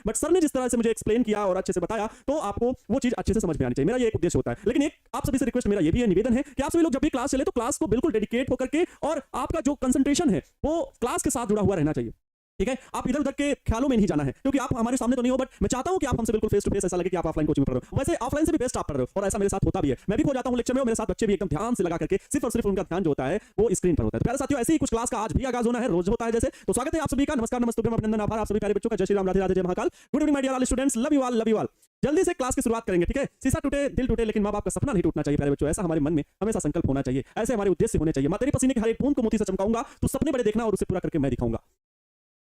But sir ने जिस तरह से मुझे एक्सप्लेन किया और अच्छे से बताया तो आपको वो चीज अच्छे से समझ में आनी चाहिए। मेरा ये एक उद्देश्य होता है। लेकिन एक आप सभी से रिक्वेस्ट मेरा ये भी है, निवेदन है कि आप सभी लोग जब भी क्लास चले तो क्लास को बिल्कुल डेडिकेट होकर के और आपका जो कंसंट्रेशन है वो क्लास के साथ जुड़ा हुआ रहना चाहिए। ठीक है, आप इधर उधर के ख्यालों में नहीं जाना है, क्योंकि आप हमारे सामने तो नहीं हो, बट मैं चाहता हूं कि आप हमसे बिल्कुल फेस टू फेस ऐसा लगे कि आप ऑफलाइन कोचिंग पढ़ रहे हो। वैसे ऑफलाइन से भी बेस्ट आप पढ़ रहे हो और ऐसा मेरे साथ होता भी है। मैं भी खो जाता हूं लेक्चर में और मेरे साथ बच्चे भी एकदम ध्यान से लगा करके सिर्फ और सिर्फ उनका ध्यान जो होता है वो स्क्रीन पर होता है। तो प्यारे साथियों, ऐसे ही कुछ क्लास का आज भी आगाज होना है, रोज होता है जैसे। तो स्वागत है आप सभी का, नमस्कार, नमस्ते, अभिनंदन, आभार आप सभी प्यारे बच्चों का। जय श्री राम, राधे राधे, जय Mahakal. Good evening my dear all students, love you all, love you all. जल्दी से क्लास की शुरुआत करेंगे। ठीक है, शीशा टूटे दिल टूटे लेकिन मां बाप का सपना नहीं टूटना चाहिए प्यारे बच्चों। ऐसा हमारे मन में हमेशा संकल्प होना चाहिए, ऐसे हमारे उद्देश्य होने चाहिए। मां तेरी पसीने की हर एक बूंद को मोती से चमकाऊंगा, तू सपने बड़े देखना और उसे पूरा करके मैं दिखाऊंगा।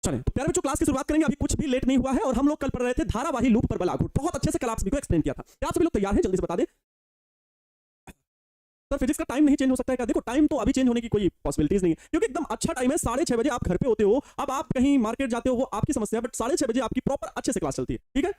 चलें तो प्यारे बच्चों, क्लास की शुरुआत करेंगे। अभी कुछ भी लेट नहीं हुआ है और हम लोग कल पढ़ रहे थे धारावाही लूप पर बलाघूट। बहुत अच्छे से कल आप सभी को एक्सप्लेन किया था। क्या आप सभी लोग तैयार हैं? जल्दी से बता दें। सर फिजिक्स का टाइम नहीं चेंज हो सकता है क्या? देखो, टाइम तो अभी चेंज होने की कोई पॉसिबिलिटीज नहीं है, क्योंकि एकदम अच्छा टाइम है। 6:30 बजे आप घर पे होते हो। अब आप कहीं मार्केट जाते हो वो आपकी समस्या है, बट 6:30 बजे आपकी प्रॉपर अच्छे से क्लास चलती है। ठीक है,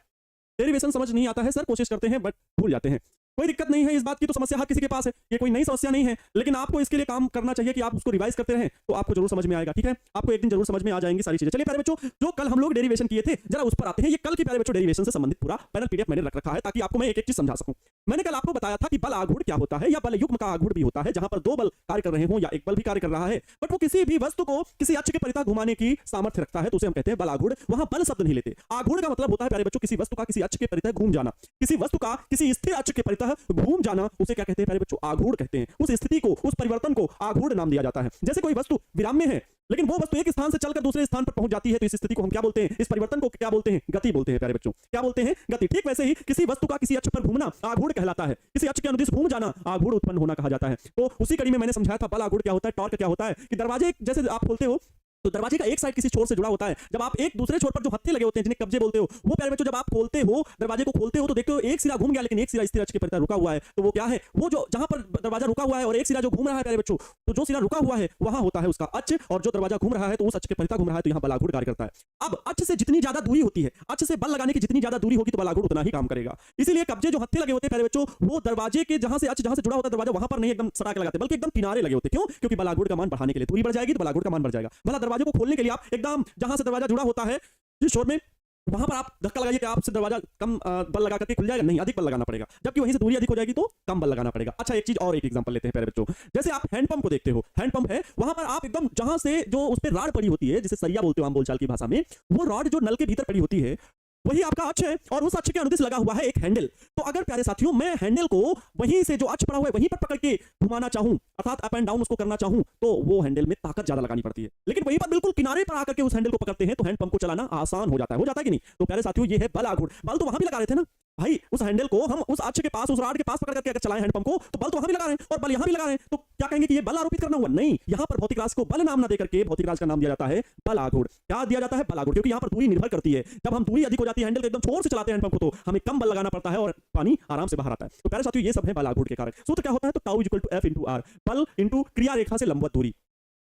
डेरिवेशन समझ नहीं आता है सर, कोशिश करते हैं बट भूल जाते हैं। कोई दिक्कत नहीं है इस बात की, तो समस्या हर किसी के पास है, ये कोई नई समस्या नहीं है। लेकिन आपको इसके लिए काम करना चाहिए कि आप उसको रिवाइज करते रहें, तो आपको जरूर समझ में आएगा। ठीक है, आपको एक दिन जरूर समझ में आ जाएंगी सारी चीजें। चलिए प्यारे बच्चों, जो कल हम लोग डेरिवेशन किए थे जरा उस पर आते हैं। ये कल की प्यारे बच्चों डेरिवेशन से संबंधित पूरा पैनल पीडीएफ मैंने रख रखा है ताकि आपको मैं एक एक चीज समझा सकूं। मैंने कल आपको बताया था कि बल आघूर्ण क्या होता है, या बल युग्म का आघूर्ण भी होता है, जहां पर दो बल कार्य कर रहे हो या एक बल भी कार्य कर रहा है, बट वो किसी भी वस्तु को किसी अक्ष के परितः घुमाने की सामर्थ्य रखता है, तो उसे हम कहते हैं बल आघूर्ण। वहां बल शब्द नहीं लेते। आघूर्ण का मतलब होता है प्यारे बच्चों किसी वस्तु का किसी अक्ष के परितः घूम जाना, किसी वस्तु का किसी स्थिर अक्ष के परितः घूम जाना, उसे क्या कहते हैं प्यारे बच्चों? आघूर्ण कहते हैं। उस स्थिति को, उस परिवर्तन को आघूर्ण नाम दिया जाता है। जैसे कोई वस्तु विराम में है लेकिन वो वस्तु एक स्थान से चलकर दूसरे स्थान पर पहुंच जाती है, तो इस स्थिति को हम क्या बोलते हैं? इस परिवर्तन को क्या बोलते हैं? गति बोलते हैं प्यारे बच्चों। क्या बोलते हैं? गति। ठीक वैसे ही किसी वस्तु का किसी अक्ष पर घूमना आघूर्ण कहलाता है। किसी अक्ष के अनुदिश घूम जाना आघूर्ण उत्पन्न होना कहा जाता है। तो उसी कड़ी में मैंने समझाया था बल आघूर्ण क्या होता है, टॉर्क क्या होता है। कि दरवाजे जैसे आप खोलते हो तो दरवाजे का एक साइड किसी छोर से जुड़ा होता है। जब आप एक दूसरे छोर पर जो हत्थे लगे होते हैं जिन्हें कब्जे बोलते हो, वो प्यारे बच्चों जब आप खोलते हो, दरवाजे को खोलते हो तो देखते हो एक सिरा घूम गया लेकिन एक सिरा स्थिर अक्ष के परितः रुका हुआ है। तो वो क्या है? वो जो जहां पर दरवाजा रुका हुआ है और एक सिरा जो घूम रहा है प्यारे बच्चों, तो जो सिरा रुका हुआ है वहां होता है उसका अक्ष, और जो दरवाजा घूम रहा है तो उस अक्ष के परितः घूम रहा है, तो यहां बल आघूर्ण कार्य करता है। अब अक्ष से जितनी ज्यादा दूरी होती है, अक्ष से बल लगाने की जितनी ज्यादा दूरी होगी तो बल आघूर्ण उतना ही काम करेगा। इसीलिए कब्जे जो हत्थे लगे होते हैं प्यारे बच्चों, वो दरवाजे के जहां से अक्ष जहां से जुड़ा होता है दरवाजा, वहां पर नहीं एकदम सटा के लगाते, बल्कि एकदम किनारे लगे होते हैं। क्यों? क्योंकि बल आघूर्ण का मान बढ़ाने के लिए। दूरी बढ़ जाएगी तो बल आघूर्ण का मान बढ़ जाएगा। भला दरवाजे को खोलने के लिए आप एकदम जहां से दरवाजा जुड़ा होता है जिस छोर में, वहां पर आप धक्का लगाइए कि आपसे दरवाजा कम बल लगा करके खुल जाएगा? नहीं, अधिक बल लगाना पड़ेगा। जबकि वहीं से दूरी अधिक हो जाएगी तो कम बल लगाना पड़ेगा। अच्छा, एक चीज और, एक एग्जांपल लेते हैं प्यारे बच्चों। जैसे आप हैंडपंप को देखते हो, हैंडपंप है, वहां पर आप एकदम जहां से जो उस पर राड पड़ी होती है, जिसे सरिया बोलते हो आम बोलचाल की भाषा में, वो रॉड जो नल के भीतर पड़ी होती है वही आपका अक्ष है, और उस अक्ष के अनुदिश लगा हुआ है एक हैंडल। तो अगर प्यारे साथियों मैं हैंडल को वहीं से जो अक्ष पड़ा हुआ है वहीं पर पकड़ के घुमाना चाहूं, अर्थात अप एंड डाउन उसको करना चाहूं, तो वो हैंडल में ताकत ज्यादा लगानी पड़ती है। लेकिन वहीं पर बिल्कुल किनारे पर आकर के उस हैंडल को पकड़ते हैं तो हैंड पंप को चलाना आसान हो जाता है। हो जाता है कि नहीं? तो प्यारे साथियों ये है बल आघूर्ण। बल तो वहां भी लगा रहे थे ना भाई, उस हैंडल को हम उस अक्ष के पास, उस राड के पास पकड़ करके अगर चलाएं हैंड पंप को, तो बल तो वहां भी लगा रहे हैं और बल यहां भी लगा रहे हैं, तो क्या कहेंगे कि ये बल आरोपित करना हुआ? नहीं, यहां पर भौतिक राशि को बल नाम ना देकर के भौतिक राशि का नाम दिया जाता है बल आघूर्ण। क्या दिया जाता है? बल आघूर्ण। क्योंकि यहां पर दूरी निर्भर करती है। जब हम दूरी अधिक हो जाती है हैंडल के एकदम छोर से चलाते हैं हैंड पंप को, तो हमें कम बल लगाना पड़ता है और पानी आराम से बाहर आता है। तो प्यारे साथियों ये सब है बल आघूर्ण के कारक। सूत्र क्या होता है? तो tau equal to F into R, बल इंटू क्रिया रेखा से लंबवत दूरी।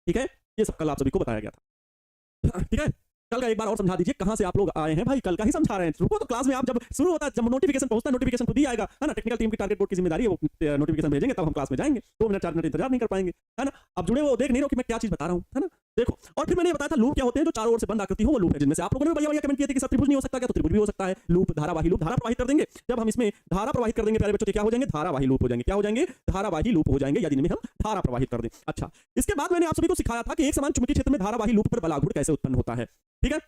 ठीक है, ये सब कल आप सभी को बताया गया था। ठीक है, कल का एक बार और समझा दीजिए, कहां से आप लोग आए हैं भाई? कल का ही समझा रहे हैं। रुको तो क्लास में आप जब शुरू होता है, जब नोटिफिकेशन पहुंचता है, नोटिफिकेशन खुद ही आएगा, है ना। टेक्निकल टीम की टारगेट बोर्ड की जिम्मेदारी है, वो नोटिफिकेशन भेजेंगे तब हम क्लास में जाएंगे। 2 मिनट 4 मिनट इंतजार नहीं कर पाएंगे, है ना। अब जुड़े वो देख नहीं रहो कि मैं क्या चीज बता रहा हूं, है ना। देखो, और फिर मैंने बताया था लूप क्या होते हैं, जो चारों ओर से बंद आकृति हो वो लूप है, जिनमें से आप लोगों ने बढ़िया कमेंट किए थे कि सब त्रिभुज नहीं हो सकता क्या? तो त्रिभुज भी हो सकता है। लूप, धारावाही लूप, धारा प्रवाहित कर देंगे। जब हम इसमें धारा प्रवाहित कर देंगे प्यारे बच्चों, तो क्या हो जाएंगे? धारावाही लूप हो जाएंगे। क्या हो जाएंगे? धारावाही लूप हो जाएंगे, यदि इनमें हम धारा प्रवाहित कर दें। अच्छा, इसके बाद मैंने आप सभी को सिखाया था कि एक समान चुंबकीय क्षेत्र में धारावाही लूप पर बल आघूर्ण कैसे उत्पन्न होता है। ठीक है,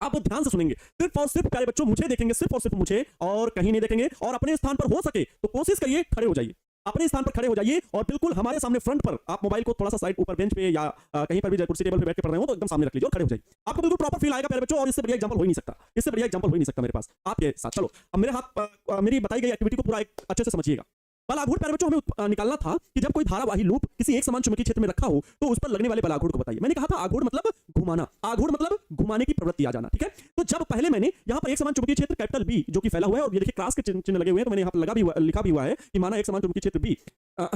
आप ध्यान से सुनेंगे, सिर्फ और सिर्फ प्यारे बच्चों मुझे देखेंगे, सिर्फ और सिर्फ मुझे, और कहीं नहीं देखेंगे। और अपने स्थान पर हो सके तो कोशिश करिए खड़े हो जाइए, अपने स्थान पर खड़े हो जाइए और बिल्कुल हमारे सामने फ्रंट पर, आप मोबाइल को थोड़ा सा साइड ऊपर बेंच पे या कहीं पर भी कुर्सी टेबल पे बैठ के पढ़ रहे हो तो एकदम सामने रख लीजिए और खड़े हो जाइए। आपको बिल्कुल प्रॉपर फील आएगा प्यारे बच्चों, और इससे बढ़िया एग्जांपल हो ही नहीं सकता, इससे बढ़िया एग्जांपल हो ही नहीं सकता मेरे पास आपके साथ। चलो अब मेरे हाथ, मेरी बताई गई एक्टिविटी को पूरा अच्छे से समझिएगा। बल आघूर्ण प्यारे बच्चों हमें निकालना था कि जब कोई धारावाही लूप किसी एक समान चुंबकीय क्षेत्र में रखा हो तो उस पर लगने वाले बल आघूर्ण को बताइए। मैंने कहा था आघूर्ण मतलब घुमाना, आघूर्ण मतलब घुमाने की प्रवृत्ति आ जाना। ठीक है, तो जब पहले मैंने यहां पर एक समान चुंबकीय क्षेत्र कैपिटल बी जो कि फैला हुआ है, और ये देखिए क्रॉस के चिन्ह लगे हुए हैं, तो मैंने यहां पर लिखा भी हुआ है कि माना एक समान चुंबकीय क्षेत्र बी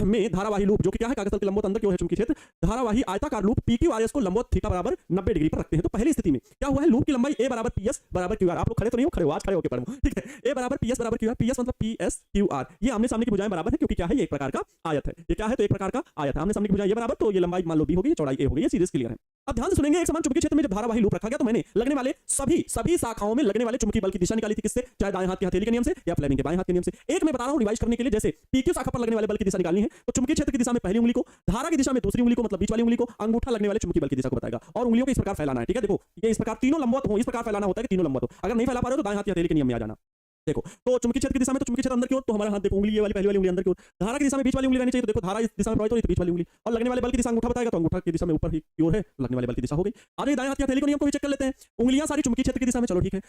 में धारावाही लूप जो कि क्या है, कागज तल के लंबवत अंदर क्यों है चुंबकीय क्षेत्र, धारावाही आयताकार loop P Q R S को लंबवत थीटा बराबर 90 डिग्री पर रखते हैं। तो पहली स्थिति में क्या हुआ है? लूप की लंबाई ए बराबर पी एस बराबर क्यू आर। आप लोग खड़े तो नहीं हो? खड़े हो, आज खड़े होकर पढ़ो। ठीक है, ए बराबर पी एस बराबर क्यू आर, पी एस मतलब पी एस क्यू आर, ये आमने सामने की भुजाएं बराबर है, क्योंकि क्या है, ये एक प्रकार का आयत है। ये क्या है? तो एक प्रकार का आयत है। आमने सामने की भुजाएं ये बराबर, तो ये लंबाई मान लो बी होगी, चौड़ाई ए होगी। ये सीरीज क्लियर है। अब ध्यान से सुनेंगे, एक समान चुंबकीय क्षेत्र में जब धारावाही लूप रखा गया तो मैंने लगने वाले सभी शाखाओं में लगने वाले चुंबकीय बल की दिशा निकाली थी, किससे? चाहे दाएं हाथ की हथेली के नियम से या फ्लेमिंग के बाएं हाथ के नियम से। एक मैं बता रहा हूं रिवाइज करने के लिए, जैसे पीक्यू शाखा पर लगने वाले बल की दिशा निकालनी है तो चुंबकीय क्षेत्र की दिशा में पहली उंगली को, धारा की दिशा में दूसरी उंगली को, मतलब बीच वाली उंगली को, अंगूठा लगने वाले चुंबकीय बल की दिशा को बताएगा और उंगलियों को इस प्रकार फैलाना है। ठीक है, देखो ये इस प्रकार तीनों लंबवत हो, इस प्रकार फैलाना होता है कि तीनों लंबवत हो। अगर नहीं फैला पा रहे हो तो दाएं हाथ की हथेली के नियम में आ जाना। देखो तो चुंबकीय क्षेत्र की दिशा में तो चुंबकीय क्षेत्र अंदर की ओर, तो हमारा हाथ देखो उंगली ये वाली पहली वाली उंगली अंदर की ओर। धारा की दिशा में बीच वाली उंगली रहनी चाहिए, तो देखो धारा इस दिशा में प्रवाहित हो रही है तो बीच वाली उंगली, और लगने वाले बल की दिशा अंगूठा बताएगा तो अंगूठा की दिशा में ऊपर ही की ओर है, लगने वाले बल की दिशा हो गई। आगे दाएं हाथ की हथेली के नियम को भी चेक कर लेते हैं। उंगलियां सारी चुंबकीय क्षेत्र की दिशा में, चलो ठीक है।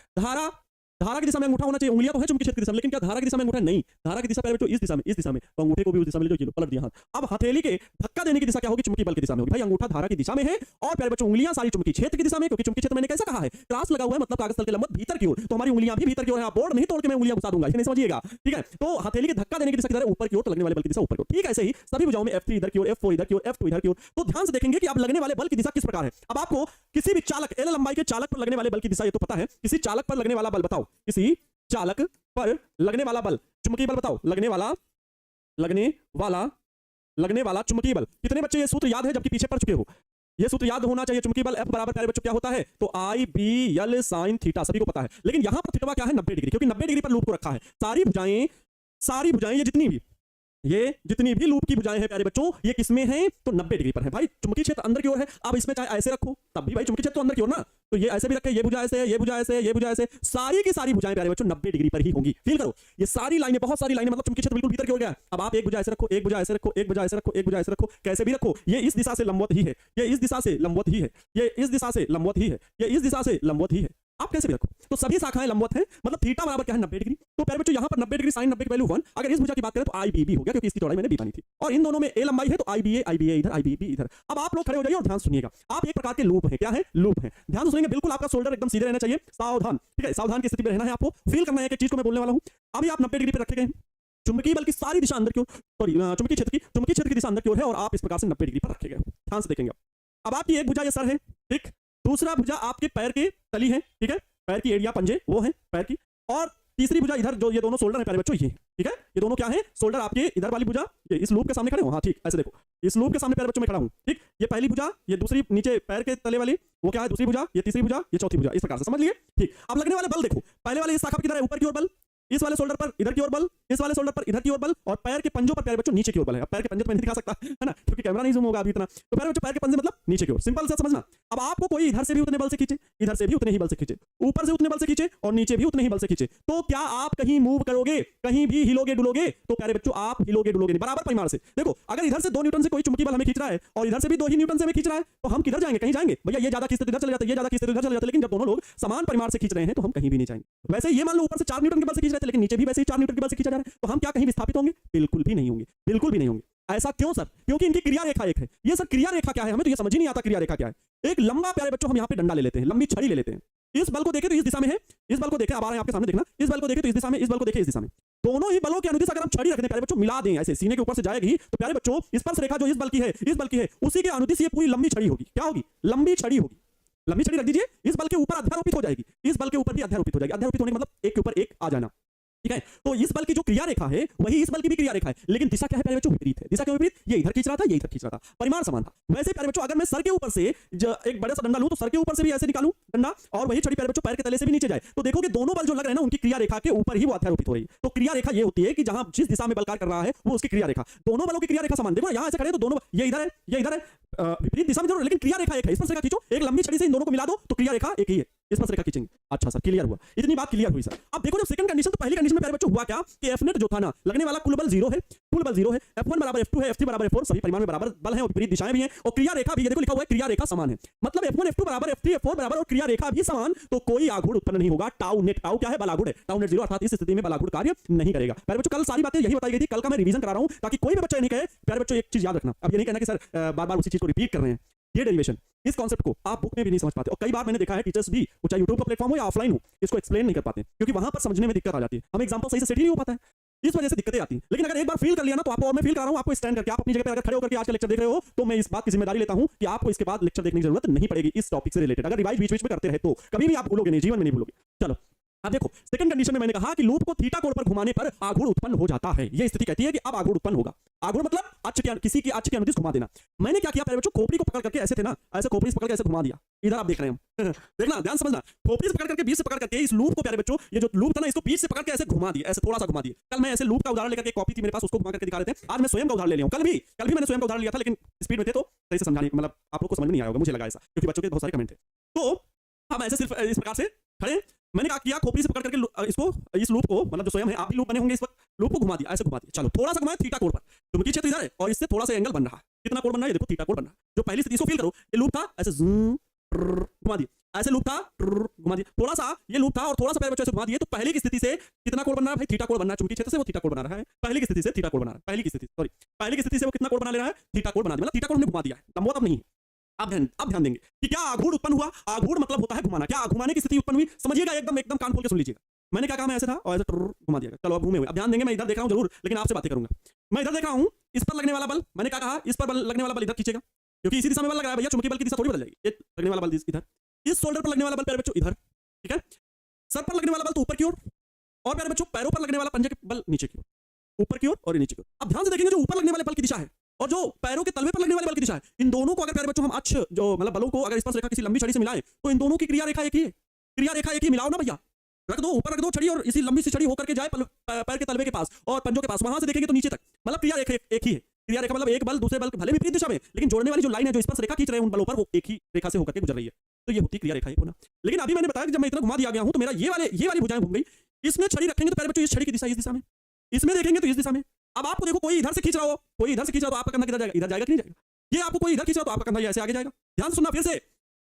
धारा की दिशा में अंगूठा होना चाहिए, उंगलियां तो है चुंबकीय क्षेत्र की दिशा में, लेकिन क्या धारा की दिशा में अंगूठा नहीं? धारा की दिशा पहले तो इस दिशा में, तो अंगूठे को भी उस दिशा में ले लो, पलट दिया हाथ। अब हथेली के धक्का देने की दिशा क्या होगी? चुंबकीय बल की दिशा में होगी। भाई अंगूठा धारा की दिशा में है और प्यारे बच्चों उंगलियां सारी चुंबकीय क्षेत्र की दिशा में, क्योंकि चुंबकीय क्षेत्र मैंने कैसे कहा है, क्रॉस लगा हुआ है, मतलब कागज तल के लंबवत भीतर की ओर, तो हमारी उंगलियां भी भीतर की ओर है। आप बोर्ड नहीं तोड़ के मैं उंगलियां घुसा दूंगा, नहीं समझिएगा, ठीक है। तो हथेली के धक्का देने की दिशा किधर है? ऊपर की ओर, तो लगने वाले बल की दिशा ऊपर की ओर। ठीक है, ऐसे ही सभी भुजाओं में F3 इधर की ओर, F4 इधर की ओर, F2 इधर की ओर। तो ध्यान से देखेंगे कि अब लगने वाले बल की दिशा किस प्रकार है। अब आपको किसी भी चालक L लंबाई के चालक पर लगने वाले बल की दिशा ये तो पता है, किसी चालक पर लगने वाला बल बताओ, किसी चालक पर लगने वाला बल, चुंबकीय बल बताओ, लगने वाला चुंबकीय बल। कितने बच्चे ये सूत्र याद है जबकि पीछे पढ़ चुके हो? ये सूत्र याद होना चाहिए। चुंबकीय बल F बराबर प्यारे बच्चों क्या होता है? तो IBL sin थीटा, सभी को पता है। लेकिन यहां पर थीटा क्या है? 90 डिग्री, क्योंकि 90 डिग्री पर लूप को रखा है। सारी भुजाएं ये जितनी भी लूप की भुजाएं हैं प्यारे बच्चों, ये किसमें हैं? तो 90 डिग्री पर है। भाई चुंबकीय क्षेत्र अंदर की ओर है, अब इसमें चाहे ऐसे रखो तब भी भाई चुंबकीय क्षेत्र तो अंदर की ओर ना, तो ये ऐसे भी रखे, ये भुजा ऐसे है, ये भुजा ऐसे है, ये भुजा ऐसे, सारी की सारी भुजाएं प्यारे बच्चों 90 डिग्री पर ही होंगी। फील करो, ये सारी लाइनें, बहुत सारी लाइनें, मतलब चुंबकीय क्षेत्र बिल्कुल भीतर की ओर गया। अब आप एक भुजा ऐसे रखो, एक भुजा ऐसे रखो, एक भुजा ऐसे रखो, एक भुजा ऐसे रखो, कैसे भी रखो, ये इस दिशा से लंबवत ही है, ये इस दिशा से लंबवत ही है, ये इस दिशा से लंबवत ही है, ये इस दिशा से लंबवत ही है। आप कैसे भी रखो, तो सभी शाखाएं लंबवत हैं, मतलब थीटा बराबर क्या है? 90 डिग्री। तो प्यारे बच्चों यहां पर 90 डिग्री sin 90 की वैल्यू 1। अगर इस भुजा की बात करें तो IBB हो गया, क्योंकि इसकी चौड़ाई मैंने B मानी थी, और इन दोनों में A लंबाई है तो IBA इधर, IBB इधर। अब आप लोग खड़े हो जाइए और ध्यान सुनिएगा, आप एक प्रकार के लूप हैं। क्या है? लूप है। ध्यान से सुनेंगे, बिल्कुल आपका शोल्डर एकदम सीधे रहना चाहिए, सावधान, ठीक है, सावधान की स्थिति में रहना है आपको। फील करना है कि चीज को मैं बोलने वाला हूं। अभी आप 90 डिग्री पे रखे गए हैं, चुंबकीय बल की सारी दिशा अंदर की ओर, सॉरी चुंबकीय क्षेत्र की दिशा अंदर की ओर है, और आप इस प्रकार से 90 डिग्री पर रखे गए। ध्यान से देखेंगे, अब आपकी एक भुजा ये सर है, ठीक, दूसरा भुजा आपके पैर के तली है, ठीक है, पैर की एड़ियां, पंजे वो है पैर की, और तीसरी भुजा इधर, जो ये दोनों शोल्डर है प्यारे बच्चों, ये ठीक है, ये दोनों क्या है? शोल्डर। आपके इधर वाली भुजा, ये इस लूप के सामने खड़े हो, हाँ ठीक, ऐसे देखो, इस लूप के सामने प्यारे बच्चों में खड़ा हूं, ठीक, ये पहली भुजा, ये दूसरी नीचे पैर के तले वाली, वो क्या है? दूसरी भुजा, ये तीसरी भुजा, ये चौथी भुजा, इस प्रकार से समझ लिए, ठीक। अब लगने वाले बल देखो, पहले वाले इस शाखा पर किधर है? ऊपर की ओर बल, इस वाले शोल्डर पर इधर की ओर बल, इस वाले शोल्डर पर इधर की ओर बल, और पैर के पंजों पर प्यारे बच्चों नीचे की ओर बल है। अब पैर के पंजे तो मैं नहीं दिखा सकता है ना, क्योंकि कैमरा नहीं जूम होगा अभी इतना, तो प्यारे बच्चों पैर के पंजे मतलब नीचे की ओर, सिंपल सा समझना। अब आपको कोई इधर से भी उतने बल से खींचे, इधर से भी उतने ही बल से खींचे, ऊपर से उतने बल से खींचे, और नीचे भी उतने ही बल से खींचे, तो क्या आप कहीं मूव करोगे, कहीं भी हिलोगे डुलोगे? तो प्यारे बच्चों आप हिलोगे डुलोगे नहीं, बराबर परिमाण से। देखो अगर इधर से 2 न्यूटन से कोई चुंबकीय बल हमें खींच रहा है और इधर से भी 2 ही न्यूटन से हमें खींच रहा है, तो हम किधर जाएंगे? कहीं जाएंगे भैया, ये ज्यादा खींचते तो इधर चले जाते, ये ज्यादा खींचते तो इधर चले जाते, लेकिन जब दोनों लोग समान परिमाण से खींच रहे हैं तो हम कहीं भी नहीं जाएंगे। वैसे ये मान लो ऊपर से 4 न्यूटन के बल से खींच रहे थे, लेकिन नीचे भी वैसे ही 4 न्यूटन के बल से खींचा जा रहा है, तो हम क्या कहीं विस्थापित होंगे? बिल्कुल भी नहीं होंगे, बिल्कुल भी नहीं होंगे। ऐसा क्यों सर? क्योंकि इनकी क्रिया रेखा एक है। ये सर क्रिया रेखा क्या है? हमें तो ये समझ ही नहीं आता क्रिया रेखा क्या है। एक लंबा प्यारे बच्चों हम यहाँ पे डंडा ले लेते हैं, लंबी छड़ी ले लेते हैं, इस बल को देखे तो इस दिशा में है, इस बल को देखे, अब आ रहे हैं आपके सामने देखना, इस बल को देखे तो इस दिशा में, इस बल को देखे इस दिशा में, दोनों ही बलों के अनुदिश अगर हम छड़ी रख दें प्यारे बच्चों, मिला दें ऐसे, सीने के ऊपर से जाएगी, तो प्यारे बच्चों स्पर्श रेखा जो इस बल की है, इस बल की है, उसी के अनुदिश ये पूरी लंबी छड़ी होगी। क्या होगी? लंबी छड़ी होगी। लंबी छड़ी रख दीजिए, इस बल के ऊपर अध्यारोपित हो जाएगी, इस बल के ऊपर भी अध्यारोपित हो जाएगी। अध्यारोपित होने का मतलब एक के ऊपर एक आ जाना, ठीक है। तो इस बल की जो क्रिया रेखा है वही इस बल की भी क्रिया रेखा है, लेकिन दिशा क्या है प्यारे बच्चों? विपरीत है। दिशा क्या विपरीत? ये इधर खींच रहा था, ये इधर खींच रहा था, परिमाण समान था। वैसे प्यारे बच्चों अगर मैं सर के ऊपर से एक बड़ा सा डंडा लूं, तो सर के ऊपर से भी ऐसे निकालूं डंडा, और वही छड़ी प्यारे बच्चों पैर के तले से भी नीचे जाए, तो देखोगे दोनों बल जो लग रहे हैं ना, उनकी क्रिया रेखा के ऊपर ही वो अध्यारोपित हो रही है। तो क्रिया रेखा ये होती है कि जहां जिस दिशा में बल कार्य कर रहा है वो उसकी क्रिया रेखा, दोनों बलों की क्रिया रेखा समान। देखो यहां ऐसे खड़े तो दोनों, ये इधर है, ये इधर है, विपरीत दिशा में जरूर, लेकिन क्रिया रेखा एक है। इस पर रेखा खींचो, एक लंबी छड़ी से इन दोनों को मिला दो तो क्रिया रेखा एक ही है, इस पर रेखा खींचेंगे। अच्छा सर क्लियर हुआ, इतनी बात क्लियर हुई सर। अब देखो जब सेकंड कंडीशन, तो पहली कंडीशन में प्यारे बच्चों हुआ क्या कि F नेट जो था ना, लगने वाला कुल बल 0 है, कुल बल 0 है, F1 बराबर F2 है, F3 बराबर F4, सभी परिमाण में बराबर बल है और विपरीत दिशाएं भी हैं, और क्रिया रेखा भी, ये देखो लिखा हुआ है क्रिया रेखा समान है, मतलब F1 F2 बराबर F3 F4 बराबर और क्रिया रेखा भी समान, तो कोई आघूर्ण उत्पन्न नहीं होगा। टाउ नेट, टाउ क्या है? बलाघूर्ण है, टाउ नेट 0, अर्थात इस स्थिति में बलाघूर्ण कार्य नहीं करेगा। प्यारे बच्चों कल सारी बातें यही बताई गई थी, कल का मैं रिवीजन करा रहा हूं ताकि कोई भी बच्चा नहीं कहे। प्यारे बच्चों एक चीज याद रखना, अब ये नहीं कहना कि सर बार बार उसी चीज को रिपीट कर रहे हैं। ये डेरिवेशन, इस कॉन्सेप्ट को आप बुक में भी नहीं समझ पाते, और कई बार मैंने देखा है टीचर्स भी, चाहे यूट्यूब का प्लेटफॉर्म हो या ऑफलाइन हो, इसको एक्सप्लेन नहीं कर पाते, क्योंकि वहां पर समझने में दिक्कत आ जाती है, हमें एग्जांपल सही से सेट ही नहीं हो पाता है, इस वजह से दिक्कतें आती हैं। लेकिन अगर एक बार फील कर लिया ना, तो आपको, और मैं फील कर रहा हूं आपको स्टैंड करके, आप अपनी जगह पर अगर खड़े होकर के आज का लेक्चर देख रहे हो, तो मैं इस बात की जिम्मेदारी लेता हूं कि आपको इसके बाद लेक्चर देखने की जरूरत नहीं पड़ेगी इस टॉपिक से रिलेटेड। अगर रिवाइज बीच बीच में करते रहे तो कभी भी आप भूलोगे नहीं, जीवन में नहीं भूलोगे। चलो अब देखो सेकंड कंडीशन में मैंने कहा कि लूप को थीटा कोण पर घुमाने पर आघूर्ण उत्पन्न हो जाता है। यह स्थिति कहती है कि अब आघूर्ण उत्पन्न होगा। आघूर्ण मतलब अक्ष के किसी की अक्ष के अनुदिश घुमा देना। मैंने क्या किया प्यारे बच्चों, खोपड़ी को पकड़ करके ऐसे थे ना, ऐसे खोपड़ी से पकड़ के ऐसे घुमा दिया। इधर आप देख रहे हैं देखना ध्यान समझना, खोपड़ी से पकड़ करके बीच से पकड़ करके इस लूप को प्यारे बच्चों, ये जो लूप था ना, इसको बीच से पकड़ के ऐसे घुमा दिया, ऐसे थोड़ा सा घुमा दिया। कल मैं ऐसे लूप का उदाहरण लेकर के कॉपी थी मेरे पास, उसको घुमा करके दिखा रहे थे। आज मैं स्वयं का उदाहरण ले लिया हूं। कल भी मैंने स्वयं का उदाहरण लिया था, लेकिन स्पीड में थे तो सही से समझाने मतलब आप लोग को समझ नहीं आया होगा, मुझे लगा ऐसा, क्योंकि बच्चों के बहुत सारे कमेंट थे। तो हम ऐसे सिर्फ इस प्रकार से खड़े, मैंने क्या किया, खोपड़ी से पकड़ करके इसको, इस लूप को, मतलब जो स्वयं है, आप भी लूप बने होंगे इस वक्त, लूप को घुमा दिया, ऐसे घुमा दिया। चलो थोड़ा सा घुमाया थीटा कोण पर, चुंबकीय क्षेत्र इधर है और इससे थोड़ा सा एंगल बन रहा है। कितना कोण बन रहा है, ये देखो थीटा कोण बन रहा है। जो पहली स्थिति इसको फील करो, ये लूप था, ऐसे घुमा दिया, ऐसे लूप था, घुमा दिया, थोड़ा सा ये लूप था और थोड़ा सा पैर बच्चों ऐसे घुमा दिए, तो पहले की स्थिति से कितना कोण बन रहा है भाई, थीटा कोण बन रहा है। चुंबकीय क्षेत्र से वो थीटा कोण बना रहा है, पहली की स्थिति से थीटा कोण बना रहा है, पहली की स्थिति से वो कितना कोण बना ले रहा है, थीटा कोण बना दिया, मतलब थीटा कोण हमने घुमा दिया है, लंबवत अब नहीं है। अब ध्यान देंगे कि क्या आघूर्ण उत्पन्न हुआ। आघूर्ण मतलब होता है घुमाना। क्या घुमाने की स्थिति उत्पन्न हुई, समझिएगा, एकदम कान खोल के सुन लीजिएगा। मैंने क्या कहा, मैं ऐसे था और ऐसे घुमा दिया। चलो अब घूमे हुए, अब ध्यान देंगे, मैं इधर देख रहा हूं जरूर, लेकिन आपसे बातें करूंगा। मैं इधर देख रहा हूं, इस पर लगने वाला बल, मैंने क्या कहा, इस पर बल लगने वाला बल इधर खींचेगा, क्योंकि इसी दिशा में बल लग रहा है भैया, चुंबकीय बल की दिशा थोड़ी बदल जाएगी। ये लगने वाला बल इधर, इस शोल्डर पर लगने वाला बल प्यारे बच्चों इधर, ठीक है। सर पर लगने वाला बल तो ऊपर की ओर, और प्यारे बच्चों पैरों पर लगने वाला पंजे के बल नीचे की ओर, ऊपर की ओर और नीचे की ओर। अब ध्यान से देखेंगे, जो ऊपर लगने वाले बल की दिशा है और जो पैरों के तलवे पर लगने वाले बल की दिशा है, इन दोनों को अगर प्यारे बच्चों हम अक्ष जो मतलब बलों को अगर स्पर्श रेखा किसी लंबी छड़ी से मिलाएं, तो इन दोनों की क्रिया रेखा एक ही है। क्रिया रेखा एक ही, मिलाओ ना भैया, रख दो ऊपर, रख दो छड़ी और इसी लंबी सी छड़ी होकर के जाए पैर के तलवे के पास और पंजों के पास, वहां से देखेंगे तो नीचे तक, मतलब क्रिया रेखा एक ही है। क्रिया रेखा मतलब एक बल दूसरे बल भले विपरीत दिशा में, लेकिन जोड़ने वाली जो लाइन है, जो स्पर्श रेखा खींच रहे हैं उन बलों पर, वो एक ही रेखा से होकर के गुजर रही है, तो ये होती क्रिया रेखा एक होना। लेकिन अभी मैंने बताया कि जब मैं इतना घुमा दिया गया हूं, तो मेरा ये वाली भुजाएं घूम गई। इसमें छड़ी रखेंगे तो प्यारे बच्चों इस छड़ी की दिशा इस दिशा में, इसमें देखेंगे तो इस दिशा में। अब आपको देखो, कोई इधर से खींच रहा हो, कोई इधर से खींच रहा हो, तो आपका कंधा किधर जाएगा, इधर जाएगा कि नहीं जाएगा। ये आपको कोई इधर खींच रहा हो तो आपका कंधा ऐसे आगे जाएगा। ध्यान से सुनना फिर से,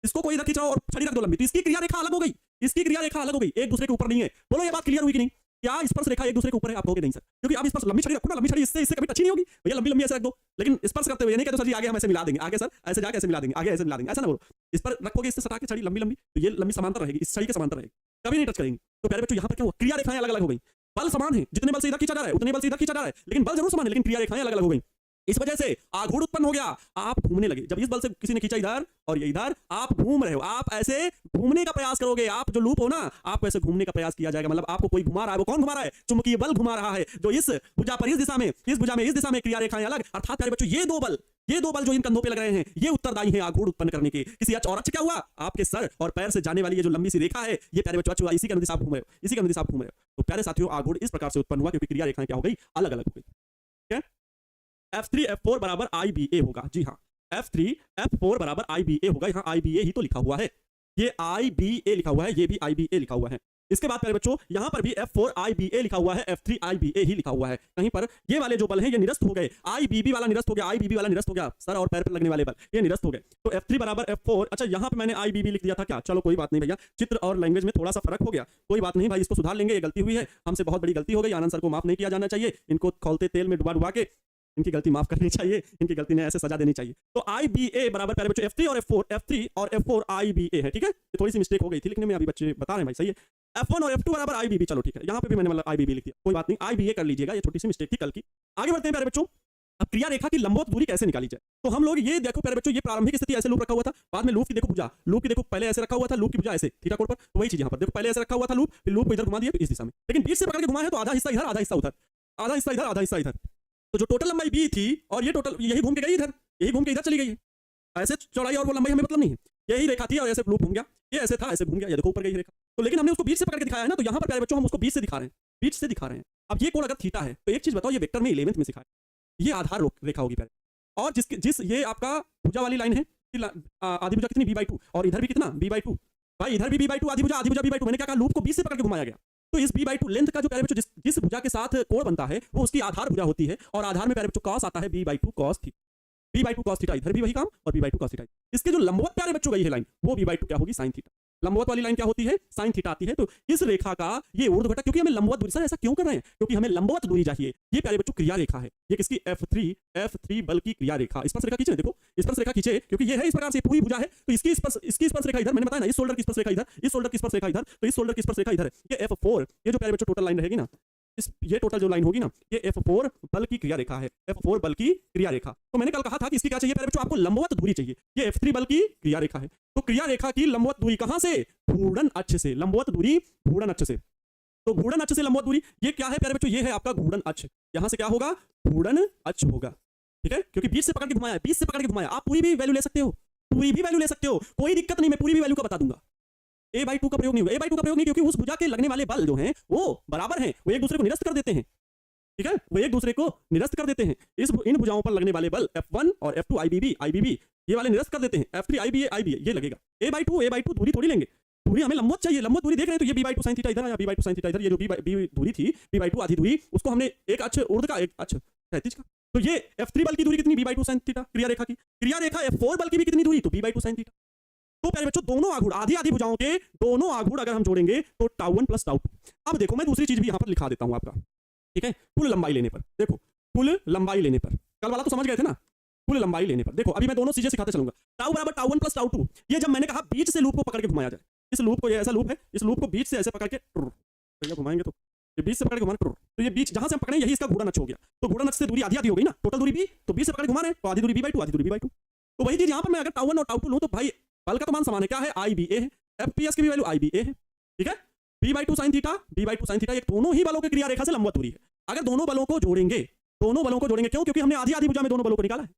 इसको कोई इधर खींच रहा हो और छड़ी रख दो लंबी, तो इसकी क्रिया रेखा अलग हो गई, इसकी क्रिया रेखा अलग हो गई, एक दूसरे के ऊपर नहीं है। बोलो ये बात क्लियर हुई कि नहीं। क्या स्पर्श रेखा एक दूसरे के ऊपर है, आप कहोगे नहीं सर, क्योंकि आप स्पर्श लंबी छड़ी रखो ना, लंबी छड़ी इससे कभी टच ही नहीं होगी भैया, लंबी ऐसे रख दो। लेकिन स्पर्श करते हुए नहीं कहते सर जी आगे हम ऐसे मिला देंगे, आगे सर ऐसे जाके ऐसे मिला देंगे, आगे ऐसे मिला देंगे, ऐसा ना बोलो। इस पर रखोगे, इससे सटा के छड़ी लंबी, तो ये लंबी समांतर रहेगी, इस छड़ी के समांतर रहेगी, कभी नहीं टच करेंगे। तो प्यारे बच्चों यहाँ पर क्या हुआ, क्रिया रेखाएं अलग अलग हो गई। बल समान है, जितने बल से इधर खींचा जा रहा है उतने बल से इधर खींचा जा रहा है, लेकिन बल जरूर समान है, लेकिन क्रिया रेखाएं अलग अलग हो गई। इस वजह से आघूर्ण उत्पन्न हो गया, आप घूमने लगे। जब इस बल से किसी ने खींचा इधर और ये इधर, आप घूम रहे हो, आप ऐसे घूमने का प्रयास करोगे। आप जो लूप हो ना, आपको ऐसे घूमने का प्रयास किया जाएगा, मतलब आपको कोई घुमा रहा है। वो कौन घुमा रहा है, चुंबकीय बल घुमा रहा है, जो इस भुजा पर इस दिशा में, इस भुजा में इस दिशा में, क्रिया रेखाएं अलग। अर्थात प्यारे बच्चों ये दो बल जो इन कंधों पे लग रहे हैं, ये उत्तरदायी हैं आघूर्ण उत्पन्न करने के। किसी अक्ष और अक्ष क्या हुआ, आपके सर और पैर से जाने वाली ये जो लंबी सी रेखा है, ये प्यारे बच्चों इसी के अनुदिश आप घूम रहे हो, इसी के अनुदिश आप घूम रहे हो। तो प्यारे साथियों, आघूर्ण इस प्रकार से उत्पन्न हुआ क्योंकि क्रिया रेखाएं क्या हो गई, अलग अलग हो गई। ठीक है, F3 F4 बराबर IBA होगा। जी हाँ, F3 F4 बराबर IBA होगा। यहाँ IBA ही तो लिखा हुआ है, ये IBA लिखा हुआ है, ये भी IBA लिखा हुआ है। इसके बाद प्यारे बच्चों यहाँ पर भी F4 IBA लिखा हुआ है, F3 IBA ही लिखा हुआ है। कहीं पर ये वाले जो बल हैं ये निरस्त हो गए, IBB वाला निरस्त हो गया, IBB वाला निरस्त हो गया, सर और पैर पर लगने वाले बल ये निरस्त हो गए। तो F3 बराबर F4, अच्छा यहाँ पे मैंने IBB लिख दिया था क्या, चलो कोई बात नहीं भैया, चित्र और लैंग्वेज में थोड़ा सा फर्क हो गया, कोई बात नहीं भाई, इसको सुधार लेंगे, ये गलती हुई है हमसे, बहुत बड़ी गलती हो गई। आनंद सर को माफ नहीं किया जाना चाहिए, इनको खौलते तेल में डुबा के इनकी गलती माफ करनी चाहिए, इनकी गलती ने ऐसे सजा देनी चाहिए। तो IBA बराबर प्यारे बच्चों F3 और F3 और F4 IBA है। ठीक है, थोड़ी सी मिस्टेक हो गई थी लिखने में, अभी बच्चे बता रहे हैं भाई सही है। F1 और F2 बराबर IBB, चलो ठीक है, यहाँ पे भी मैंने मतलब IBB लिख दिया, कोई बात नहीं, IBA कर लीजिएगा, ये छोटी सी मिस्टेक थी कल की। आगे बढ़ते हैं प्यारे बच्चों, अब क्रिया रेखा की लंबवत दूरी कैसे निकाली जाए। तो हम लोग ये देखो प्यारे बच्चों, ये प्रारंभिक स्थिति ऐसे लूप रखा हुआ था, बाद में लूप की देखो भुजा, लूप की देखो पहले ऐसे रखा हुआ था, लूप की भुजा ऐसे थीटा कोण पर, तो वही चीज यहाँ पर देखो, पहले ऐसे रखा हुआ था लूप, फिर लूप को इधर घुमा दिया इस दिशा में, लेकिन बीच से पकड़ के घुमाया है तो आधा हिस्सा इधर आधा हिस्सा उधर, आधा हिस्सा इधर आधा हिस्सा इधर। तो जो टोटल लंबाई B थी और ये टोटल यही घूम के गई इधर, यही घूम के इधर चली गई है। ऐसे चौड़ाई और वो लंबाई हमें मतलब नहीं है, यही रेखा थी और ऐसे लूप घूम गया, ये ऐसे था ऐसे घूम गया, ये देखो ऊपर गई रेखा। तो लेकिन हमने उसको बीच से पकड़ के दिखाया है ना, तो यहाँ पर प्यारे बच्चों हम उसको बीच से दिखा रहे हैं, बीच से दिखा रहे हैं। अब ये कोण अगर थीटा है तो एक चीज बताओ, ये वेक्टर में 11th में सिखाया, ये आधार रेखा होगी प्यारे, और जिस ये आपका भुजा वाली लाइन है, आधी भुजा कितनी B/2 और इधर भी कितना B/2, भाई इधर भी B/2 आधी भुजा B/2। मैंने क्या कहा, लूप को बीच से पकड़ के घुमाया गया, तो इस B/2 लेंथ का जो प्यारे बच्चों जिस भुजा के साथ कोण बनता है वो उसकी आधार भुजा होती है, और आधार में प्यारे बच्चों cos आता है B/2 cos theta, B/2 cos theta, इधर भी वही काम और B/2 cos थीटा। इसके जो लंबवत प्यारे बच्चों गई है लाइन, वो B/2 क्या होगी, sin थीटा। लंबवत वाली लाइन क्या होती है, sin थीटा आती है। तो इस रेखा का ये ऊर्ध्व घटक, क्योंकि हमें लंबवत दूरी, सर ऐसा क्यों कर रहे हैं, क्योंकि हमें लंबवत दूरी चाहिए। ये प्यारे बच्चों क्रिया रेखा है, ये किसकी, F3 बल की क्रिया रेखा। स्पर्श रेखा खींचे, देखो स्पर्श रेखा खींचे, क्योंकि ये है इस प्रकार से पूरी भुजा है, तो इसकी स्पर्श रेखा इधर, मैंने बताया ना, इस शोल्डर की स्पर्श रेखा इधर, इस शोल्डर की स्पर्श रेखा इधर, तो इस शोल्डर की स्पर्श रेखा इधर है। ये F4, ये जो प्यारे बच्चों टोटल लाइन रहेगी ना, ये टोटल जो लाइन होगी ना, ये F4 बल की क्रिया रेखा है, F4 बल की क्रिया रेखा। तो मैंने कल कहा था कि इसकी क्या चाहिए प्यारे बच्चों, आपको लंबवत दूरी चाहिए। ये F3 बल की क्रिया रेखा है, तो क्रिया रेखा की लंबवत दूरी कहां से, घूर्णन अक्ष से, लंबवत दूरी घूर्णन अक्ष से। तो घूर्णन अक्ष से लंबवत दूरी ये क्या है प्यारे बच्चों, ये है आपका घूर्णन अक्ष। यहां से क्या होगा, घूर्णन अक्ष होगा, ठीक है, क्योंकि बीच से पकड़ के घुमाया, बीच से पकड़ के घुमाया। आप पूरी भी वैल्यू ले सकते हो, पूरी भी वैल्यू ले सकते हो, कोई दिक्कत नहीं, मैं पूरी भी वैल्यू का बता दूंगा। a/2 का प्रयोग नहीं होगा, a/2 का प्रयोग नहीं, क्योंकि उस भुजा के लगने वाले बल जो हैं वो बराबर हैं, वो एक दूसरे को निरस्त कर देते हैं, ठीक है, वो एक दूसरे को निरस्त कर देते हैं। इन भुजाओं पर लगने वाले बल F1 और F2 IBB ये वाले निरस्त कर देते हैं, F3 IBA ये लगेगा। a/2 दूरी थोड़ी लेंगे, दूरी हमें लंबवत चाहिए, लंबवत दूरी देख रहे हैं, तो ये b/2 sin थीटा इधर आया, b/2 sin थीटा इधर, ये जो b दूरी थी, b/2 आधी दूरी, उसको हमने एक अक्ष ऊर्ध्व का, एक अक्ष क्षैतिज का, तो ये F3 बल की दूरी कितनी, b/2 sin थीटा, क्रिया रेखा की। क्रिया रेखा F4 बल की भी कितनी दूरी, तो b/2 sin थीटा। तो प्यारे बच्चों दोनों आघूर्ण, आधी आधी भुजाओं के दोनों आघूर्ण अगर हम जोड़ेंगे तो τ1 + τ2। अब देखो मैं दूसरी चीज भी यहां पर लिखा देता हूं आपका, ठीक है, कुल लंबाई लेने पर, देखो कुल लंबाई लेने पर, कल वाला तो समझ गए थे ना, कुल लंबाई लेने पर देखो अभी मैं दोनों चीजें सिखाते चलूंगा। τ = τ1 + τ2, ये जब मैंने कहा बीच से लूप को पकड़ के घुमाया जाए, इस लूप को, ये ऐसा लूप है, इस लूप को बीच से ऐसे पकड़ के घुमाएंगे, तो ये बीच से पकड़ के घुमाना, तो ये बीच जहां से हम पकड़े यही इसका घूर्णन अक्ष हो गया, तो घूर्णन अक्ष से दूरी आधी आधी हो गई ना, टोटल दूरी b, तो बीच से पकड़ के घुमा रहे हैं, तो आधी दूरी b/2, आधी दूरी b/2। तो वही चीज यहां पर मैं अगर τ1 और τ2 लूं, तो भाई बल का तो मान समान है, क्या है, IBA है, FPS की भी वैल्यू IBA है, ठीक है, b/2 sin theta, b/2 sin theta, ये दोनों ही बलों के क्रिया रेखा से लंबवत दूरी है। अगर दोनों बलों को जोड़ेंगे, दोनों बलों को जोड़ेंगे, क्यों, क्योंकि हमने आधी आधी भुजा में दोनों बलों को निकाला है,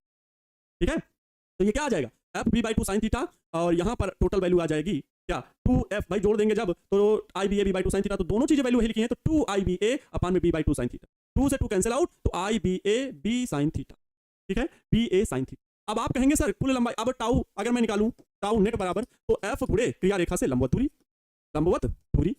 ठीक है, तो ये क्या आ जाएगा, F b/2 sin थीटा, और यहां पर टोटल वैल्यू आ जाएगी क्या, 2F, भाई जोड़ देंगे जब, तो IBA b/2 sin थीटा, तो दोनों चीजें वैल्यू लिखी हैं, तो 2IBA अपान में b/2 sin थीटा, 2 से 2 कैंसिल आउट, तो IBA b sin थीटा, ठीक है, BA sin थीटा। अब आप कहेंगे सर कुल लंबाई, अब टाउ अगर मैं निकालूं, टाउ नेट बराबर, तो F गुणे क्रिया रेखा से लंबवत दूरी, लंबवत दूरी।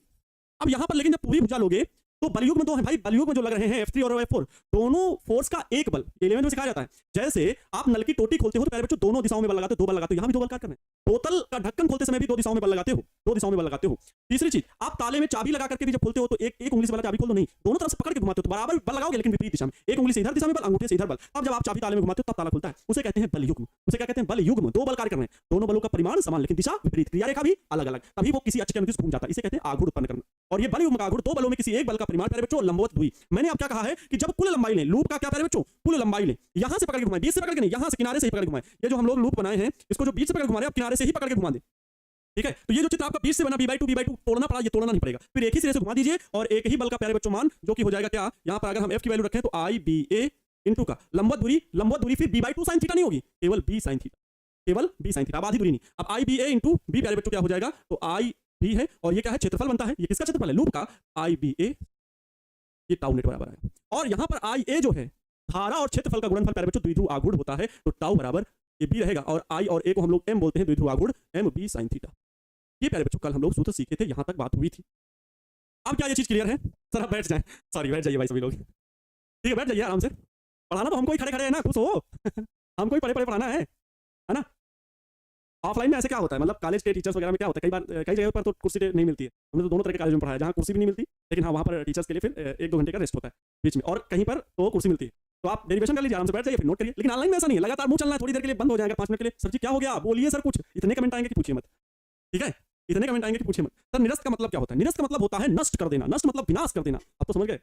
अब यहां पर लेकिन जब पूरी भुजा लोगे तो बलयुग्म दो है भाई, बलयुग्म जो लग रहे हैं F3 और F4, दोनों फोर्स का एक बल, 11वीं में सिखाया जाता है। जैसे आप नल की टोटी खोलते हो तो प्यारे बच्चों दोनों दिशाओं में बल लगाते हो, दो बल लगाते हो, यहां भी दो बल कार्य कर रहे हैं। बोतल का ढक्कन खोलते समय भी दो दिशाओं में बल लगाते हो, दो दिशाओं में बल लगाते हो। तीसरी चीज, आप ताले में चाबी लगा करके भी जब खोलते हो तो एक उंगली से वाला चाबी खोल दो नहीं, दोनों तरफ से पकड़ के घुमाते हो तो बराबर बल लगाओगे, लेकिन विपरीत दिशा में, एक उंगली से इधर दिशा में बल, अंगूठे से इधर बल। अब जब आप चाबी ताले में घुमाते हो तब ताला खुलता है, उसे कहते हैं बलयुग्म, उसे क्या कहते हैं, बलयुग्म, दो बल कार्य कर रहे हैं, दोनों बलों का परिमाण समान लेकिन दिशा विपरीत, क्रिया रेखा भी अलग अलग, तभी वो किसी अक्ष के अनुदिश घूम जाता है, इसे कहते हैं आघूर्ण उत्पन्न करना। और ये बलयुग्म का आघूर्ण, दो बलों में किसी एक बल का परिमाण प्यारे बच्चों लंबवत दूरी। मैंने अब क्या कहा है कि जब कुल लंबाई लें, लूप का क्या प्यारे बच्चों, कुल लंबाई लें, यहां से पकड़ के घुमाएं, बीच से पकड़ के नहीं, यहां से किनारे से ही पकड़ के घुमाएं। ये जो हम लोग लूप बनाए हैं, इसको जो बीच से पकड़ के घुमा रहे हैं, अब किनारे से ही पकड़ के घुमा दें, ठीक है। तो ये जो चित्र आपका बीच से बना b/2 तोड़ना पड़ा, ये तोड़ना नहीं पड़ेगा, फिर एक ही सिरे से घुमा दीजिए और एक ही बल का प्यारे बच्चों मान, जो कि हो जाएगा क्या, यहां पर अगर हम F की वैल्यू रखें तो IBA इनटू का लंबवत दूरी फिर b/2 sin थीटा नहीं होगी, केवल b sin थीटा, केवल b sin थीटा, अब आधी दूरी नहीं। अब IBA इनटू b प्यारे बच्चों क्या हो जाएगा, तो IB है और ये क्या है, क्षेत्रफल बनता है, ये किसका क्षेत्रफल है, लूप का, IBA, ये टाउ नेट बराबर है। और यहां पर IA जो है, धारा और क्षेत्रफल का गुणनफल प्यारे बच्चों द्विध्रुव आघूर्ण होता है, तो टाउ बराबर ये b रहेगा, और I और A को हम लोग m बोलते हैं, द्विध्रुव आघूर्ण MB sin थीटा। ये प्यारे बच्चों कल हम लोग सूत्र सीखे थे, यहां तक बात हुई थी। अब क्या ये चीज क्लियर है, सर आप बैठ जाएं, सॉरी बैठ जाइए भाई सभी लोग, ठीक है बैठ जाइए आराम से, पढ़ाना तो हमको ही खड़े खड़े है ना, खुश हो हमको ही पढ़े पढ़े पढ़ाना है ना। ऑफलाइन में ऐसे क्या होता है, मतलब कॉलेज के टीचर्स वगैरह में क्या होता है, कई बार कई जगह पर तो कुर्सी नहीं मिलती है, हमने तो दोनों तरह के कॉलेज में पढ़ा है, जहाँ कुर्सी भी नहीं मिलती, लेकिन हाँ वहाँ पर टीचर्स के लिए फिर 1-2 घंटे का रेस्ट होता है बीच में, और कहीं पर तो कुर्सी मिलती है, तो आप डेरिवेशन कर लीजिए, आराम से बैठ जाइए, फिर नोट करिए। लेकिन ऑनलाइन में ऐसा नहीं है, लगातार मुंह चलना है, थोड़ी देर के लिए बंद हो जाएगा 5 मिनट के लिए, सर जी क्या हो गया, बोलिए सर कुछ, इतने कमेंट आएंगे कि पूछिए मत, ठीक है, इतने कमेंट आएंगे कि पूछिए मत। सर निरस्त का मतलब क्या होता है, निरस्त का मतलब होता है नष्ट कर देना, नष्ट मतलब विनाश कर देना, आप तो समझ गए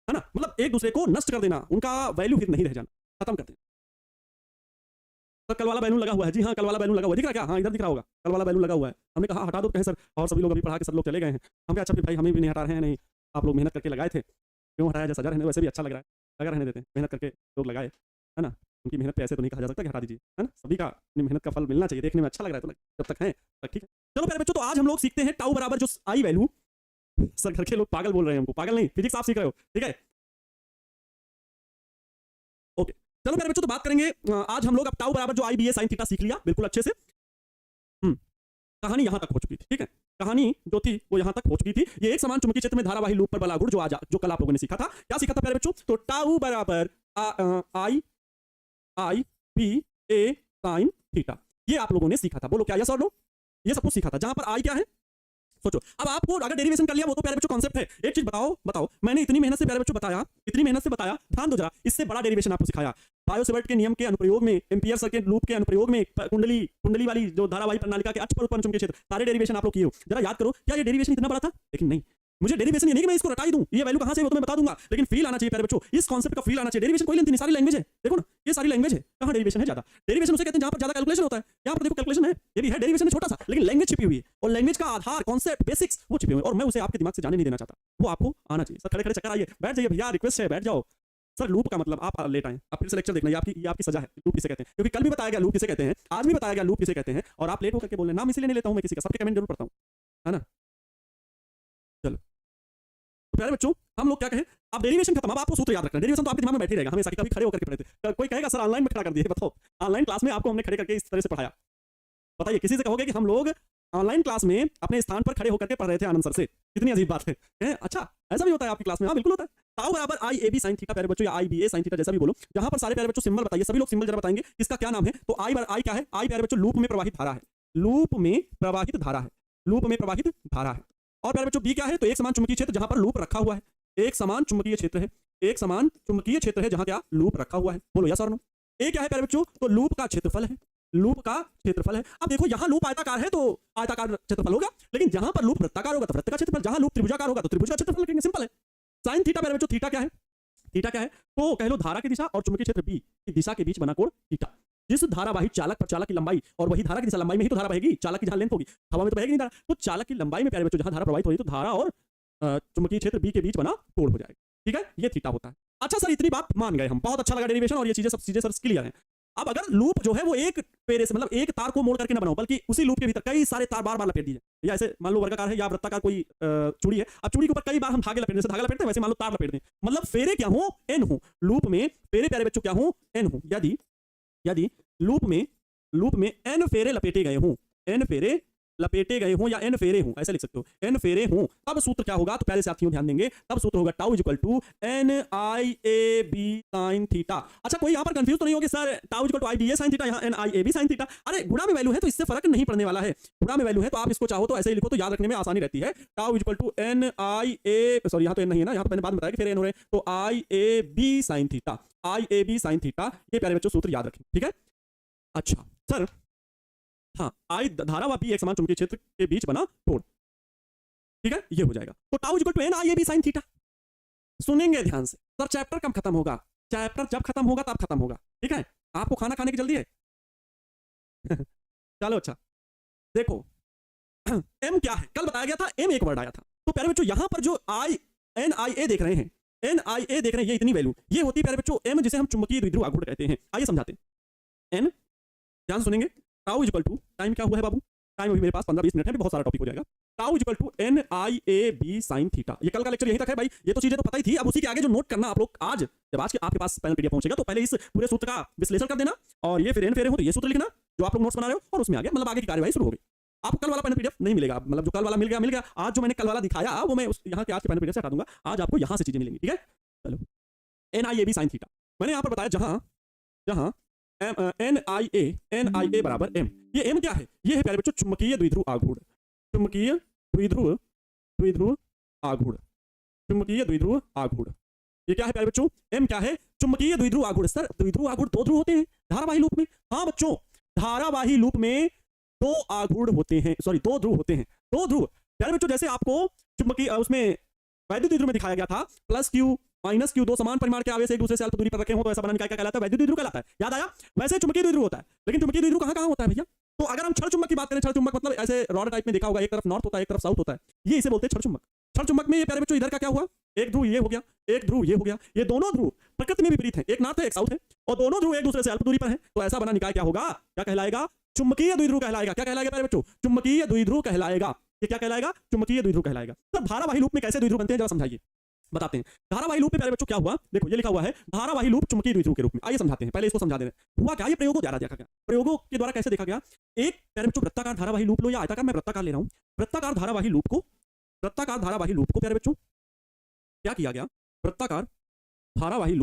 है ना, मतलब एक दूसरे को नष्ट कर देना, उनका वैल्यू फिर नहीं रह जाना, खत्म कर देना। तो कल वाला बैलून लगा हुआ है, जी हाँ कल वाला बैलून लगा हुआ है, दिख रहा क्या, हाँ इधर दिख रहा होगा, कल वाला बैलून लगा हुआ है, हमने कहा हटा दो, कहें सर और सभी लोग अभी पढ़ा के सब लोग चले गए हैं, हम क्या अच्छा फिर भाई हमें भी नहीं हटा रहे हैं, नहीं आप लोग मेहनत करके लगाए थे, क्यों हटाया, जैसा रहने वैसे भी अच्छा लग रहा है, लगा रहने देते हैं, मेहनत करके लोग लगाए है ना, उनकी मेहनत पे ऐसे तो नहीं कहा जा सकता कि हटा दीजिए, है ना, सभी का अपनी मेहनत का फल मिलना चाहिए, देखने में अच्छा लग रहा है तो जब तक है ठीक है। चलो प्यारे बच्चों, तो आज हम लोग सीखते हैं टाउ बराबर जो आई वैल्यू, सर घर के लोग पागल बोल रहे हैं हमको, पागल नहीं, फिजिक्स आप सीख रहे हो, ठीक है ओके। चलो प्यारे बच्चों, तो बात करेंगे आज हम लोग अब टाउ बराबर जो IBA sin थीटा सीख लिया बिल्कुल अच्छे से। कहानी यहां तक हो चुकी थी, ठीक है, कहानी जो थी वो यहां तक हो चुकी थी। ये एक समान चुंबकीय क्षेत्र में धारावाही लूप पर बल आघूर्ण जो कल आप लोगों ने सीखा था, क्या सीखा था प्यारे बच्चों, तो टाउ बराबर IBA sin थीटा, ये आप लोगों ने सीखा था, बोलो क्या यस और नो, ये सब कुछ सीखा था, जहां पर आई क्या है सोचो। अब आपको अगर डेरिवेशन कर लिया वो तो प्यारे बच्चों कॉन्सेप्ट है, एक चीज बताओ मैंने इतनी मेहनत से प्यारे बच्चों बताया, इतनी मेहनत से बताया, ध्यान दो जरा, इससे बड़ा डेरिवेशन आपको सिखाया, बायोसेवर्ट के नियम के अनुप्रयोग में, एम्पियर सर्किट लूप के अनुप्रयोग में, कुंडली वाली जो धारावाही प्रणालिका के अक्ष पर उत्पन्न चुंबकीय क्षेत्र, सारे डेरिवेशन आप लोग किए हो, जरा याद करो क्या ये डेरिवेशन इतना बड़ा था, लेकिन नहीं, मुझे डेरिवेशन ये नहीं कि मैं इसको रटा ही दूं, ये वैल्यू कहां से है वो तो मैं बता दूंगा, लेकिन फील आना चाहिए प्यारे बच्चों, इस कॉन्सेप्ट का फील आना चाहिए। डेरिवेशन कोई लेंथ नहीं, सारी लैंग्वेज है, देखो ना ये सारी लैंग्वेज है, कहां डेरिवेशन है ज्यादा, डेरिवेशन उसे कहते हैं जहां पर ज्यादा कैलकुलेशन होता है, यहां पर देखो कैलकुलेशन है, ये भी है डेरिवेशन है छोटा सा, लेकिन लैंग्वेज छिपी हुई है, और लैंग्वेज का आधार कॉन्सेप्ट बेसिक्स वो छिपे हुए हैं, और मैं उसे आपके दिमाग से जाने नहीं देना चाहता, वो आपको आना चाहिए। सर खड़े खड़े चक्कर आइए, बैठ जाइए भैया, रिक्वेस्ट है बैठ जाओ, सर लूप का मतलब आप लेट आए, आप फिर से लेक्चर देखना, ये आपकी सजा है। लूप किसे कहते हैं, क्योंकि कल भी बताया गया लूप किसे कहते हैं, आज भी बताया गया लूप किसे कहते हैं, और आप लेट होकर के बोल रहे हैं। नाम इसलिए नहीं लेता हूं मैं किसी का, सबके कमेंट जरूर पढ़ता हूं, है ना। चलो तो प्यारे बच्चों, हम लोग क्या कहें, अब डेरिवेशन खत्म, अब आपको सूत्र याद रखना है। डेरिवेशन तो आपके दिमाग में बैठी रहेगा हमेशा, कभी खड़े होकर के पढ़े थे। कोई कहेगा सर ऑनलाइन में खड़ा कर दिए, बताओ ऑनलाइन क्लास में आपको हमने खड़े करके इस तरह से पढ़ाया, बताइए किसी से कहोगे कि हम लोग ऑनलाइन क्लास में अपने स्थान पर खड़े होकर के पढ़ रहे थे आनंद सर से, कितनी अजीब बात है। अच्छा ऐसा भी होता है आपकी क्लास में? हाँ बिल्कुल होता है। ताऊ बराबर आई ए बी साइन थीटा प्यारे बच्चों, या आई बी ए साइन थीटा, जैसा भी बोलो। जहां पर सारे प्यारे बच्चों सिंबल बताइए, सभी लोग सिंबल जरा बताएंगे इसका क्या नाम है। तो आई क्या है? आई प्यारे बच्चों लूप में प्रवाहित धारा है, लूप में प्रवाहित धारा है, लूप में प्रवाहित धारा है। और प्यारे बच्चों बी क्या है? तो एक समान चुंबकीय क्षेत्र जहां पर लूप रखा हुआ है, एक समान चुंबकीय क्षेत्र है, एक समान चुंबकीय क्षेत्र है जहां क्या लूप रखा हुआ है। बोलो यस और नो। ए क्या है प्यारे बच्चों? तो लूप का क्षेत्रफल है, लूप का क्षेत्रफल है। अब देखो यहां लूप आयताकार है तो आयताकार क्षेत्रफल होगा, लेकिन जहां पर लूप वृत्ताकार होगा तो वृत्त का क्षेत्रफल, जहां लूप त्रिभुजाकार होगा तो त्रिभुज का क्षेत्रफल लिखेंगे, सिंपल है। साइन थीटा प्यारे बच्चों, थीटा क्या है? थीटा क्या है? तो कह लो धारा की दिशा और चुंबकीय क्षेत्र बी की दिशा के बीच बना कोण थीटा। जिस धारावाही चालक पर चालक की लंबाई, और वही धारा की दिशा, लंबाई में ही तो धारा बहेगी, चालक की जहां लेंथ होगी, हवा में तो बहेगी नहीं धारा, तो चालक की लंबाई में प्यारे बच्चों जहां धारा प्रवाहित हो रही है तो धारा और चुंबकीय क्षेत्र बी के बीच बना कोण हो जाएगा। ठीक है, ये थीटा होता है। अच्छा सर इतनी बात मान गए हम, बहुत अच्छा लगा डेरिवेशन, और ये चीजें सब चीजें सर क्लियर हैं। अब अगर लूप जो है वो एक पेरे से, मतलब एक तार को मोड़ करके ना बनाओ, बल्कि उसी लूप के भीतर कई सारे तार बार बार लपेट दीजिए। या ऐसे मान लो वर्गाकार है या वृत्ताकार कोई चूड़ी है, अब चूड़ी के ऊपर कई बार हम धागे लपेट, जैसे धागा लपेटते हैं वैसे मान लो तार लपेट दें, मतलब फेरे क्या हो? एन हो। लूप में फेरे प्यारे बच्चों क्या हो? एन हो। यदि लूप में एन फेरे लपेटे गए हों, एन फेरे लपेटे गए हों या एन फेरे हों, ऐसे लिख सकते हो, एन फेरे हों, तब सूत्र क्या होगा? तो पहले साथियों ध्यान देंगे, तब सूत्र होगा tau equal to N I A B sine theta. अच्छा कोई यहां पर कंफ्यूज तो नहीं होगी sir tau equal to I B A sine theta, यहां N I A B sine theta? अरे गुणा में वैल्यू है तो इससे फर्क नहीं पड़ने वाला है, गुणा में वैल्यू है तो आप इसको चाहो तो ऐसे ही लिखो तो याद रखने में आसानी रहती है। Tau equal to N I A, sorry यहां तो एन नहीं है ना, यहां तो मैंने बाद में बताया कि फिर एन हो रहे हैं, तो I A B sine theta, I A B sine theta, ये प्यारे बच्चों सूत्र याद रखें। ठीक है, अच्छा सर हाँ, आई धारा व बी एक समान चुंबकीय क्षेत्र के बीच बना कोण, ठीक है, ये हो जाएगा। तो tau equal to N I A B sine theta. सुनेंगे ध्यान से, सर चैप्टर कब खत्म होगा? चैप्टर जब खत्म होगा तब खत्म होगा, ठीक है। आपको खाना खाने की जल्दी है? चलो अच्छा देखो एम क्या है, कल बताया गया था एम एक वर्ड आया था। तो प्यारे बच्चों यहां पर जो आई एन आई ए देख रहे हैं, एन आई ए देख रहे हैं, ये इतनी वैल्यू, ये होती है प्यारे बच्चों एम, जिसे हम चुंबकीय द्विध्रुव आघूर्ण कहते हैं। आइए समझाते हैं। एन, ध्यान सुनेंगे, टाउ इक्वल टू, टाइम क्या हुआ है बाबू? टाइम अभी मेरे पास 15-20 मिनट है, बहुत सारा टॉपिक हो जाएगा। Tau equal to N I A B sine theta. ये कल का लेक्चर यहीं तक है भाई, ये तो चीजें तो पता ही थी। अब उसी के आगे जो नोट करना आप लोग, आज जब आज के आपके पास पैनल पीडीएफ पहुंचेगा तो पहले इस पूरे सूत्र का विश्लेषण कर देना, और ये फिर एन फेरे हो तो ये सूत्र लिखना जो आप लोग नोट्स बना रहे हो, और उसमें आगे मतलब आगे की कार्यवाही शुरू होगी। आपको कल वाला पैनल पीडीएफ नहीं मिलेगा, मतलब जो कल वाला मिल गया। आज जो मैंने कल वाला दिखाया वो मैं यहाँ के आज के पैनल पीडीएफ से हटा दूंगा, आज आपको यहाँ से चीजें मिलेंगी। ठीक है, चलो N I A B sine theta मैंने यहाँ पर बताया, जहां एन आई ए बराबर एम। ये एम क्या है? ये है प्यारे बच्चों चुंबकीय द्विध्रुव आघूर्ण, चुंबकीय द्विध्रुव आघूर्ण, चुंबकीय द्विध्रुव आघूर्ण। ये क्या है प्यारे बच्चों? एम क्या है? चुंबकीय द्विध्रुव आघूर्ण। सर द्विध्रुव आघूर्ण दो ध्रुव होते हैं धारावाही लूप में? हाँ बच्चों, धारावाही लूप में दो आघूर्ण होते हैं, सॉरी दो ध्रुव होते हैं, दो ध्रुव प्यारे बच्चों। जैसे आपको चुंबकीय उसमें वैद्युत द्विध्रुव में दिखाया गया था, प्लस क्यू माइनस क्यू, दो समान परिमाण के आवेश एक दूसरे से अल्प दूरी पर रखे हो तो ऐसा बनाने क्या कहलाता है? वैद्युत द्विध्रुव कहलाता है। याद आया? वैसे चुंबकीय द्विध्रुव होता है, लेकिन चुंबकीय द्विध्रुव कहां होता है भैया? तो अगर हम क्षण चुंबक की बात करें, क्षण चुंबक मतलब ऐसे रॉड टाइप में देखा होगा, एक तरफ नॉर्थ होता है एक तरफ साउथ होता है, ये इसे बोलते हैं क्षण चुंबक। क्षण चुंबक में ये प्यारे बच्चों इधर का क्या हुआ? एक ध्रुव ये हो गया, एक ध्रुव ये हो गया, ये दोनों ध्रुव प्रकृति में विपरीत है, एक नॉर्थ है एक साउथ है, और दोनों ध्रुव एक दूसरे से अल्प दूरी पर है, तो ऐसा बना निकाय क्या होगा? क्या कहलाएगा? चुंबकीय द्विध्रुव कहलाएगा। क्या कहलाएगा प्यारे बच्चों? चुंबकीय द्विध्रुव कहलाएगा। ये क्या कहलाएगा? चुंबकीय द्विध्रुव कहलाएगा। तो धारावाही लूप में कैसे द्विध्रुव बनते हैं जरा समझाइए, बताते हैं। धारावाही लूप में प्यारे बच्चों क्या हुआ? देखो ये लिखा हुआ है धारावाही लूप चुंबकीय द्विध्रुव के रूप में। आइए समझाते हैं, पहले इसको समझा दें। हुआ क्या? ये प्रयोगों द्वारा देखा गया, प्रयोगों के द्वारा कैसे देखा गया? एक प्यारे बच्चों वृत्ताकार धारावाही लूप लो या आयताकार, मैं वृत्ताकार ले रहा हूं। वृत्ताकार धारावाही लूप को प्यारे बच्चों क्या किया गया? वृत्ताकार धारावाही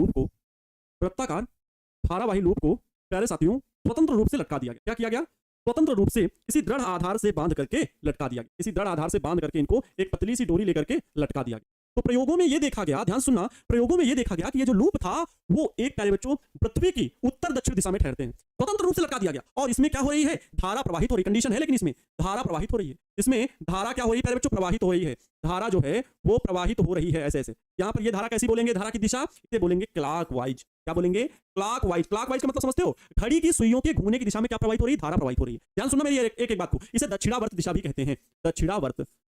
लूप को प्यारे साथियों स्वतंत्र रूप से लटका दिया गया। क्या किया गया? स्वतंत्र रूप से किसी दृढ़ आधार से बांध करके लटका दिया गया, किसी दृढ़ आधार से बांध करके इनको एक पतली सी डोरी लेकर के लटका दिया गया। तो प्रयोगों में ये देखा गया, ध्यान सुनना, प्रयोगों में ये देखा गया कि ये जो लूप था वो एक प्यारे बच्चों पृथ्वी की उत्तर दक्षिण दिशा में ठहरते हैं, स्वतंत्र रूप से लटका दिया गया। और इसमें क्या हो रही है? धारा प्रवाहित हो रही, कंडीशन है लेकिन इसमें धारा प्रवाहित हो रही है। इसमें धारा क्या हो रही है प्यारे बच्चों? प्रवाहित हो रही है। धारा जो है वो प्रवाहित हो रही है ऐसे ऐसे। यहाँ पर ये धारा कैसी बोलेंगे? धारा की दिशा इसे बोलेंगे क्लॉकवाइज। क्या बोलेंगे? क्लॉकवाइज। क्लॉकवाइज का मतलब समझते हो? घड़ी की सुइयों के घूमने की दिशा में क्या प्रवाहित हो रही है? धारा प्रवाहित हो रही है। ध्यान सुनना मेरी एक एक बात को, इसे दक्षिणावर्त दिशा भी कहते हैं।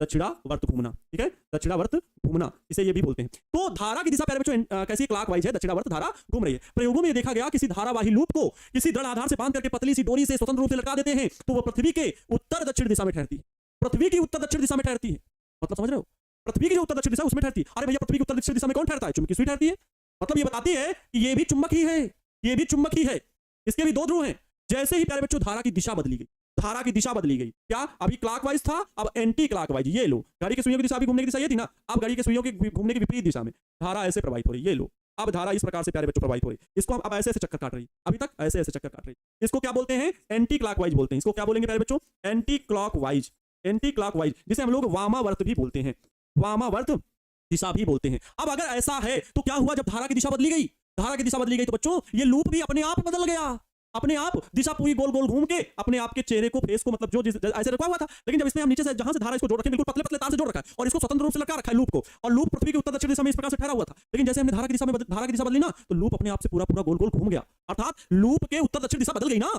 दक्षिणावर्त घूमना, ठीक है, दक्षिणावर्त घूमना इसे ये भी बोलते हैं। तो धारा की दिशा प्यारे बच्चों कैसी क्लॉकवाइज है, दक्षिणावर्त धारा घूम रही है। प्रयोगों में ये देखा गया किसी धारावाही लूप को किसी दृढ़ आधार से बांध करके पतली सी डोरी से स्वतंत्र रूप से लटका देते हैं तो वह पृथ्वी के उत्तर दक्षिण दिशा में ठहरती है। पृथ्वी की उत्तर दक्षिण दिशा में ठहरती है, मतलब समझ रहे हो, पृथ्वी की जो उत्तर दक्षिण दिशा उसमें ठहरती है। अरे भैया पृथ्वी की उत्तर दक्षिण दिशा में कौन ठहरता है, चुंबकीय सुई ठहरती है। मतलब ये बताती है कि ये भी चुंबक ही है, ये भी चुंबक ही है, इसके भी दो ध्रुव हैं। जैसे ही प्यारे बच्चों धारा की दिशा बदली गई, धारा की दिशा बदली गई, क्या अभी क्लॉकवाइज था अब एंटी क्लॉकवाइज, ये लो घड़ी की सुइयों की दिशा भी घूमने की दिशा ये थी ना, अब घड़ी के सुइयों की घूमने की विपरीत दिशा में धारा ऐसे प्रवाहित हो रही, ये लो अब धारा इस प्रकार से प्यारे बच्चों प्रवाहित हो रही, इसको अब ऐसे ऐसे चक्कर काट रही, अभी तक ऐसे ऐसे चक्कर काट रही, इसको क्या बोलते हैं, एंटी क्लॉकवाइज बोलते हैं। इसको क्या बोलेंगे प्यारे बच्चों, एंटी क्लॉकवाइज, एंटी क्लॉकवाइज, जिसे हम लोग वामावर्त भी बोलते हैं, वामावर्त दिशा भी बोलते हैं। अब अगर ऐसा है तो क्या हुआ, जब धारा की दिशा बदली गई, धारा की दिशा बदली गई तो बच्चों ये लूप भी अपने आप बदल गया, अपने आप दिशा पूरी गोल गोल घूम के अपने आप के चेहरे को, फेस को, मतलब जो ऐसे रखा हुआ था, लेकिन जब इसमें हम नीचे से जहां से धारा इसको जोड़ रखे, बिल्कुल पतले पतले तार से जोड़ रखा है और इसको स्वतंत्र रूप से लटका रखा है लूप को, और लूप पृथ्वी के उत्तर दक्षिण दिशा में इस प्रकार से ठहरा हुआ था। लेकिन जैसे हमने धारा की दिशा बदली ना, तो लूप अपने आप से पूरा पूरा गोल गोल घूम गया, अर्थात लूप के उत्तर दक्षिण दिशा बदल गई ना,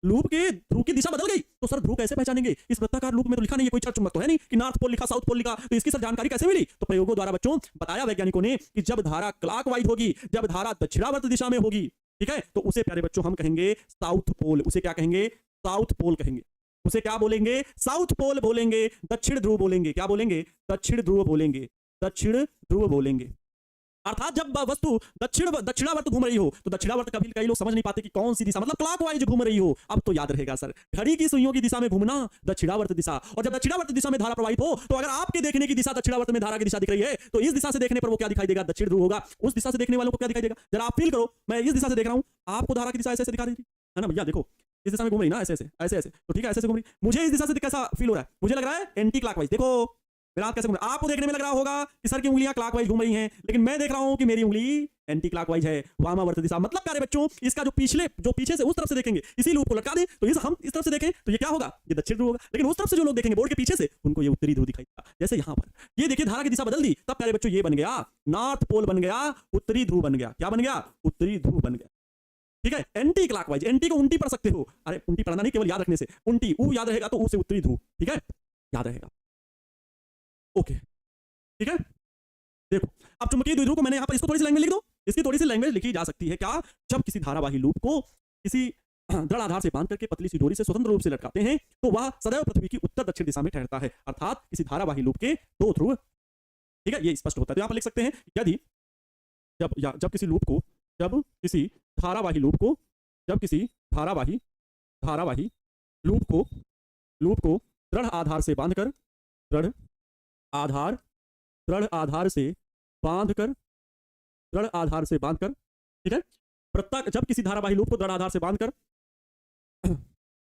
लूप के ध्रुव की दिशा बदल गई। तो सर ध्रुव कैसे पहचानेंगे, इस वृत्ताकार लूप में तो लिखा नहीं है, कोई चुंबक तो है नहीं कि नॉर्थ पोल लिखा, साउथ पोल लिखा, तो इसकी सर जानकारी कैसे मिली। तो प्रयोगों द्वारा बच्चों बताया वैज्ञानिकों ने कि जब धारा क्लॉकवाइज होगी, जब धारा दक्षिणावर्त दिशा में होगी, ठीक है, तो उसे प्यारे बच्चों हम कहेंगे साउथ पोल, उसे क्या कहेंगे, साउथ पोल कहेंगे, उसे क्या बोलेंगे, साउथ पोल बोलेंगे, दक्षिण ध्रुव बोलेंगे, क्या बोलेंगे, दक्षिण ध्रुव बोलेंगे, दक्षिण ध्रुव बोलेंगे। अर्थात जब वस्तु दक्षिणावर्त घूम रही हो, तो दक्षिणावर्त कभी कई लोग समझ नहीं पाते कि कौन सी दिशा, मतलब क्लॉकवाइज घूम रही हो, अब तो याद रहेगा सर, घड़ी की सुइयों की दिशा में घूमना दक्षिणावर्त दिशा, और जब दक्षिणावर्त दिशा में धारा प्रवाहित हो, तो अगर आपके देखने की दिशा दक्षिणावर्त में धारा की दिशा दिख रही है, तो इस दिशा से देखने पर वो क्या दिखाई देगा, दक्षिण ध्रुव होगा। उस दिशा से देखने वालों को क्या दिखाई देगा, जरा आप फील करो, मैं इस दिशा से देख रहा हूं, आपको धारा की दिशा ऐसे ऐसे दिखा देगी है ना भैया, देखो इस दिशा में घूम रही ना, ऐसे ऐसे ऐसे ऐसे, तो ठीक है ऐसे ऐसे घूम रही, मुझे इस दिशा से कैसा फील हो रहा है, मुझे लग रहा है एंटी क्लॉकवाइज। देखो मेरा हाथ कैसे घूम रहा है, आपको देखने में लग रहा होगा कि सर की उंगलियां क्लॉकवाइज घूम रही हैं, लेकिन मैं देख रहा हूं कि मेरी उंगली एंटी क्लॉकवाइज है, वामावर्त दिशा। मतलब प्यारे बच्चों इसका जो पीछे से उस तरफ से देखेंगे, इसी लूप को लटका दें तो हम इस तरफ से देखें तो ये क्या होगा, ये दक्षिण ध्रुव होगा, लेकिन उस तरफ से जो लोग देखेंगे बोर्ड के पीछे से, उनको ये उत्तरी ध्रुव दिखाई देगा। जैसे यहां पर ये देखिए धारा की दिशा बदल दी, तब प्यारे बच्चों ये बन गया नॉर्थ पोल बन गया, उत्तरी ध्रुव बन गया, क्या बन गया, उत्तरी ध्रुव बन गया, ठीक है। एंटी क्लॉकवाइज, एंटी को उल्टी पढ़ सकते हो, अरे उल्टी पढ़ना नहीं, केवल याद रखने से, उल्टी ऊ याद रहेगा तो ऊ से उत्तरी ध्रुव, ठीक है, याद रहेगा, ओके ठीक है। देखो अब चुंबकीय द्विध्रुव को मैंने यहां पर, इसको थोड़ी सी लैंग्वेज लिख दो, इसकी थोड़ी सी लैंग्वेज लिखी जा सकती है, क्या, जब किसी धारावाही लूप को किसी दृढ़ आधार से बांध करके पतली सी डोरी से स्वतंत्र रूप से लटकाते हैं तो वह सदैव पृथ्वी की उत्तर दक्षिण दिशा में ठहरता है, अर्थात किसी धारावाही लूप के दो ध्रुव, ठीक है, ये स्पष्ट होता है। तो यहां पर लिख सकते हैं यदि जब किसी लूप को, जब किसी धारावाही लूप को, जब किसी धारावाही लूप को दृढ़ आधार से बांधकर, दृढ़ आधार से बांधकर, ठीक है, वृत्ताकार, जब किसी धारावाही लूप को दृढ़ आधार से बांधकर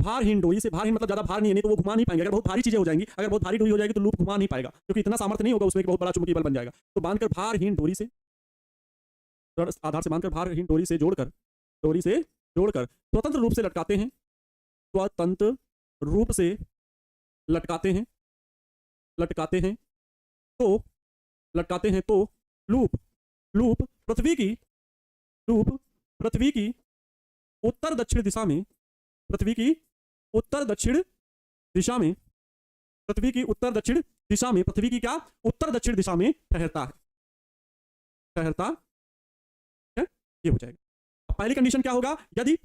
भारहीन डोरी से, भारहीन मतलब ज्यादा भार नहीं है, नहीं तो वो घुमा नहीं पाएंगे, अगर बहुत भारी चीजें हो जाएंगी, अगर बहुत भारी डोरी हो जाएगी तो लूप घुमा नहीं पाएगा, क्योंकि इतना सामर्थ्य नहीं होगा उसमें कि बहुत बड़ा चुंबकीय बल बन जाएगा। तो बांधकर भारहीन डोरी से, दृढ़ आधार से बांधकर भारहीन डोरी से जोड़कर स्वतंत्र रूप से लटकाते हैं, स्वतंत्र रूप से लटकाते हैं तो लूप पृथ्वी की उत्तर दक्षिण दिशा में, पृथ्वी की उत्तर दक्षिण दिशा में ठहरता है, ये हो जाएगा। अब पहली कंडीशन क्या होगा, यदि,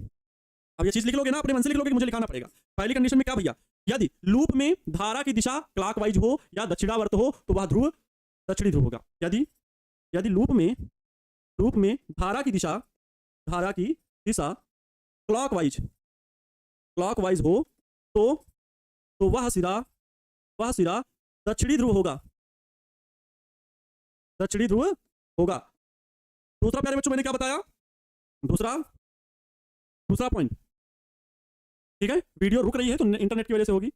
अब ये चीज लिख लोगे ना, अपने मन से लिख लोगे कि मुझे लिखाना पड़ेगा। पहली कंडीशन में क्या भैया, यदि लूप में धारा की दिशा क्लॉकवाइज हो या दक्षिणावर्त हो तो वह ध्रुव दक्षिणी ध्रुव होगा। यदि लूप में धारा की दिशा क्लॉकवाइज हो तो वह सिरा दक्षिणी ध्रुव होगा, दूसरा प्यारे बच्चों मैंने क्या बताया, दूसरा पॉइंट, ठीक है, वीडियो रुक रही है तो इंटरनेट की वजह से होगी,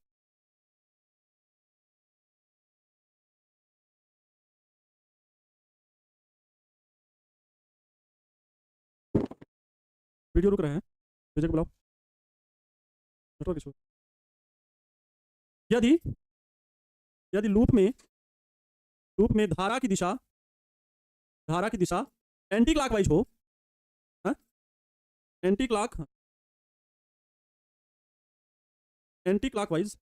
वीडियो रुक रहा है, विजय को बुलाओ, नेटवर्क इशू। यदि लूप में धारा की दिशा एंटी क्लॉकवाइज हो, एंटी क्लॉकवाइज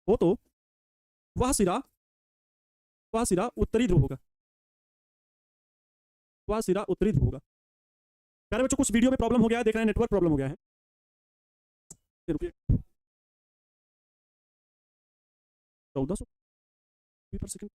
हो वह सिरा उत्तरी ध्रुव होगा, वह सिरा उत्तरी ध्रुव होगा। प्यारे बच्चों कुछ वीडियो में प्रॉब्लम हो गया है, देख रहे हैं नेटवर्क प्रॉब्लम हो गया है। रुकिए 1400 पर सेकंड।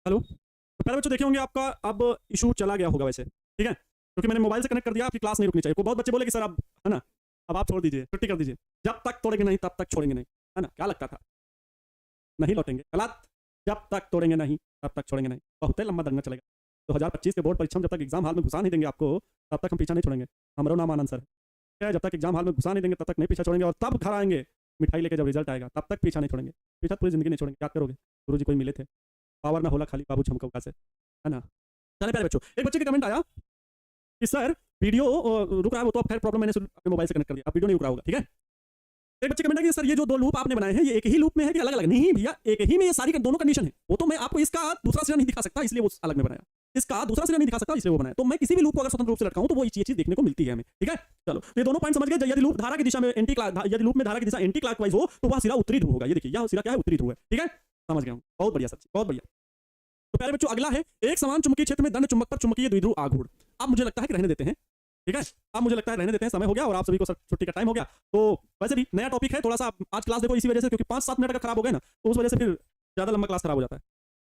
हेलो, तो पहले बच्चों देखे होंगे आपका अब इशू चला गया होगा वैसे, ठीक है, क्योंकि मैंने मोबाइल से कनेक्ट कर दिया, आपकी क्लास नहीं रुकनी चाहिए। को बहुत बच्चे बोले कि सर अब है ना, अब आप छोड़ दीजिए, छुट्टी कर दीजिए, जब तक तोड़ेंगे नहीं तब तक छोड़ेंगे नहीं, है ना, क्या लगता था नहीं लौटेंगे, गलत, जब तक तोड़ेंगे नहीं तब तक छोड़ेंगे नहीं, बहुत लंबा दंगा चलेगा। 2025 के बोर्ड परीक्षा में जब तक एग्जाम हाल में घुसा नहीं देंगे आपको, तब तक हम पीछा नहीं छोड़ेंगे। हमारा नाम आनंद सर है, जब तक एग्जाम हाल में घुसा नहीं देंगे तब तक नहीं पीछा छोड़ेंगे, और तब घर आएंगे मिठाई लेके जब रिजल्ट आएगा तब तक पीछा नहीं छोड़ेंगे। पीछा पूरी जिंदगी नहीं छोड़ेंगे, क्या करोगे, गुरु जी कोई मिले थे, पावर ना होला खाली बाबू झमकौका से, है ना। चले प्यारे बच्चों, एक बच्चे का कमेंट आया कि सर वीडियो रुक रहा है, वो तो खैर प्रॉब्लम मैंने अपने मोबाइल से कनेक्ट कर दिया, अब वीडियो नहीं रुक रहा होगा, ठीक है। एक बच्चे कमेंट है कि सर ये जो दो लूप आपने बनाए हैं ये एक ही लूप में है कि अलग अलग? नहीं भैया, एक ही में ये सारी दोनों कंडीशन है। वो तो मैं आपको इसका दूसरा सिरा नहीं दिखा सकता इसलिए वो अलग में बनाया, इसका दूसरा सिरा नहीं दिखा सकता इसलिए वो बनाया। तो मैं किसी भी लूप को अगर स्वतंत्र रूप से लटकाऊं तो वो ये चीज देखने को मिलती है हमें, ठीक है। चलो ये दोनों पॉइंट समझ गए। यदि लूप धारा की दिशा में एंटी क्लॉक, यदि लूप में धारा की दिशा एंटी क्लॉकवाइज हो तो वह सिरा उत्तरी ध्रुव होगा। ये देखिए यह सिरा क्या है, उत्तरी ध्रुव है, ठीक है, समझ गया हूं, बहुत बढ़िया सर, बहुत बढ़िया। तो प्यारे बच्चों अगला है एक समान चुंबकीय क्षेत्र में दंड चुंबक पर चुंबकीय द्विध्रुव आघूर्ण। अब मुझे लगता है कि रहने देते हैं, ठीक है, अब मुझे लगता है रहने देते हैं, समय हो गया और आप सभी को छुट्टी का टाइम हो गया। तो वैसे भी नया टॉपिक है, थोड़ा सा आज क्लास देखो इसी वजह से, क्योंकि 5-7 मिनट अगर खराब हो गए ना तो उस वजह से फिर ज्यादा लंबा क्लास खराब हो जाता है।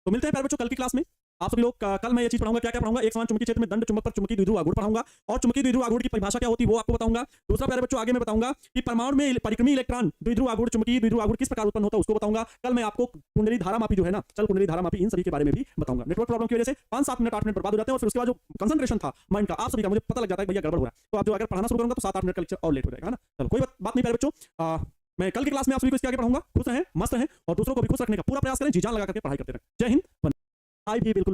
तो मिलते हैं प्यारे बच्चों कल की क्लास में। आप सभी लोग कल मैं ये चीज पढ़ाऊंगा, क्या क्या पढ़ाऊंगा, एक समान चुंबकीय क्षेत्र में दंड चुंबक पर चुंबकीय द्विध्रुव आघूर्ण पढ़ाऊंगा, और चुंबकीय द्विध्रुव आघूर्ण की परिभाषा क्या होती है वो आपको बताऊंगा। दूसरा प्यारे बच्चों आगे मैं बताऊंगा कि परमाणु में परिक्रमी इलेक्ट्रॉन द्विध्रुव आघूर्ण चुंबकीय द्विध्रुव आघूर्ण किस प्रकार उत्पन्न होता है उसको बताऊंगा। कल मैं आपको कुंडली धारा मापी जो है ना, चल कुंडली धारा मापी, इन सभी के बारे में भी बताऊंगा। नेटवर्क प्रॉब्लम की वजह से 5-7 मिनट 8 मिनट बर्बाद हो जाते हैं, और फिर उसके बाद जो कंसंट्रेशन था माइंड का आप सभी का मुझे पता लग जाता है भैया गड़बड़ हो रहा है। तो आप जो अगर पढ़ाना शुरू करूंगा तो 7-8 मिनट का लेक्चर और लेट हो जाएगा, है ना। चलो कोई बात नहीं प्यारे बच्चों, मैं कल की क्लास में आप सभी को इसके आगे पढ़ाऊंगा। खुश रहें, मस्त रहें और दूसरों को भी खुश रखने का पूरा प्रयास करें, जी जान लगा करके पढ़ाई करते रहें। जय हिंद। आई भी बिल्कुल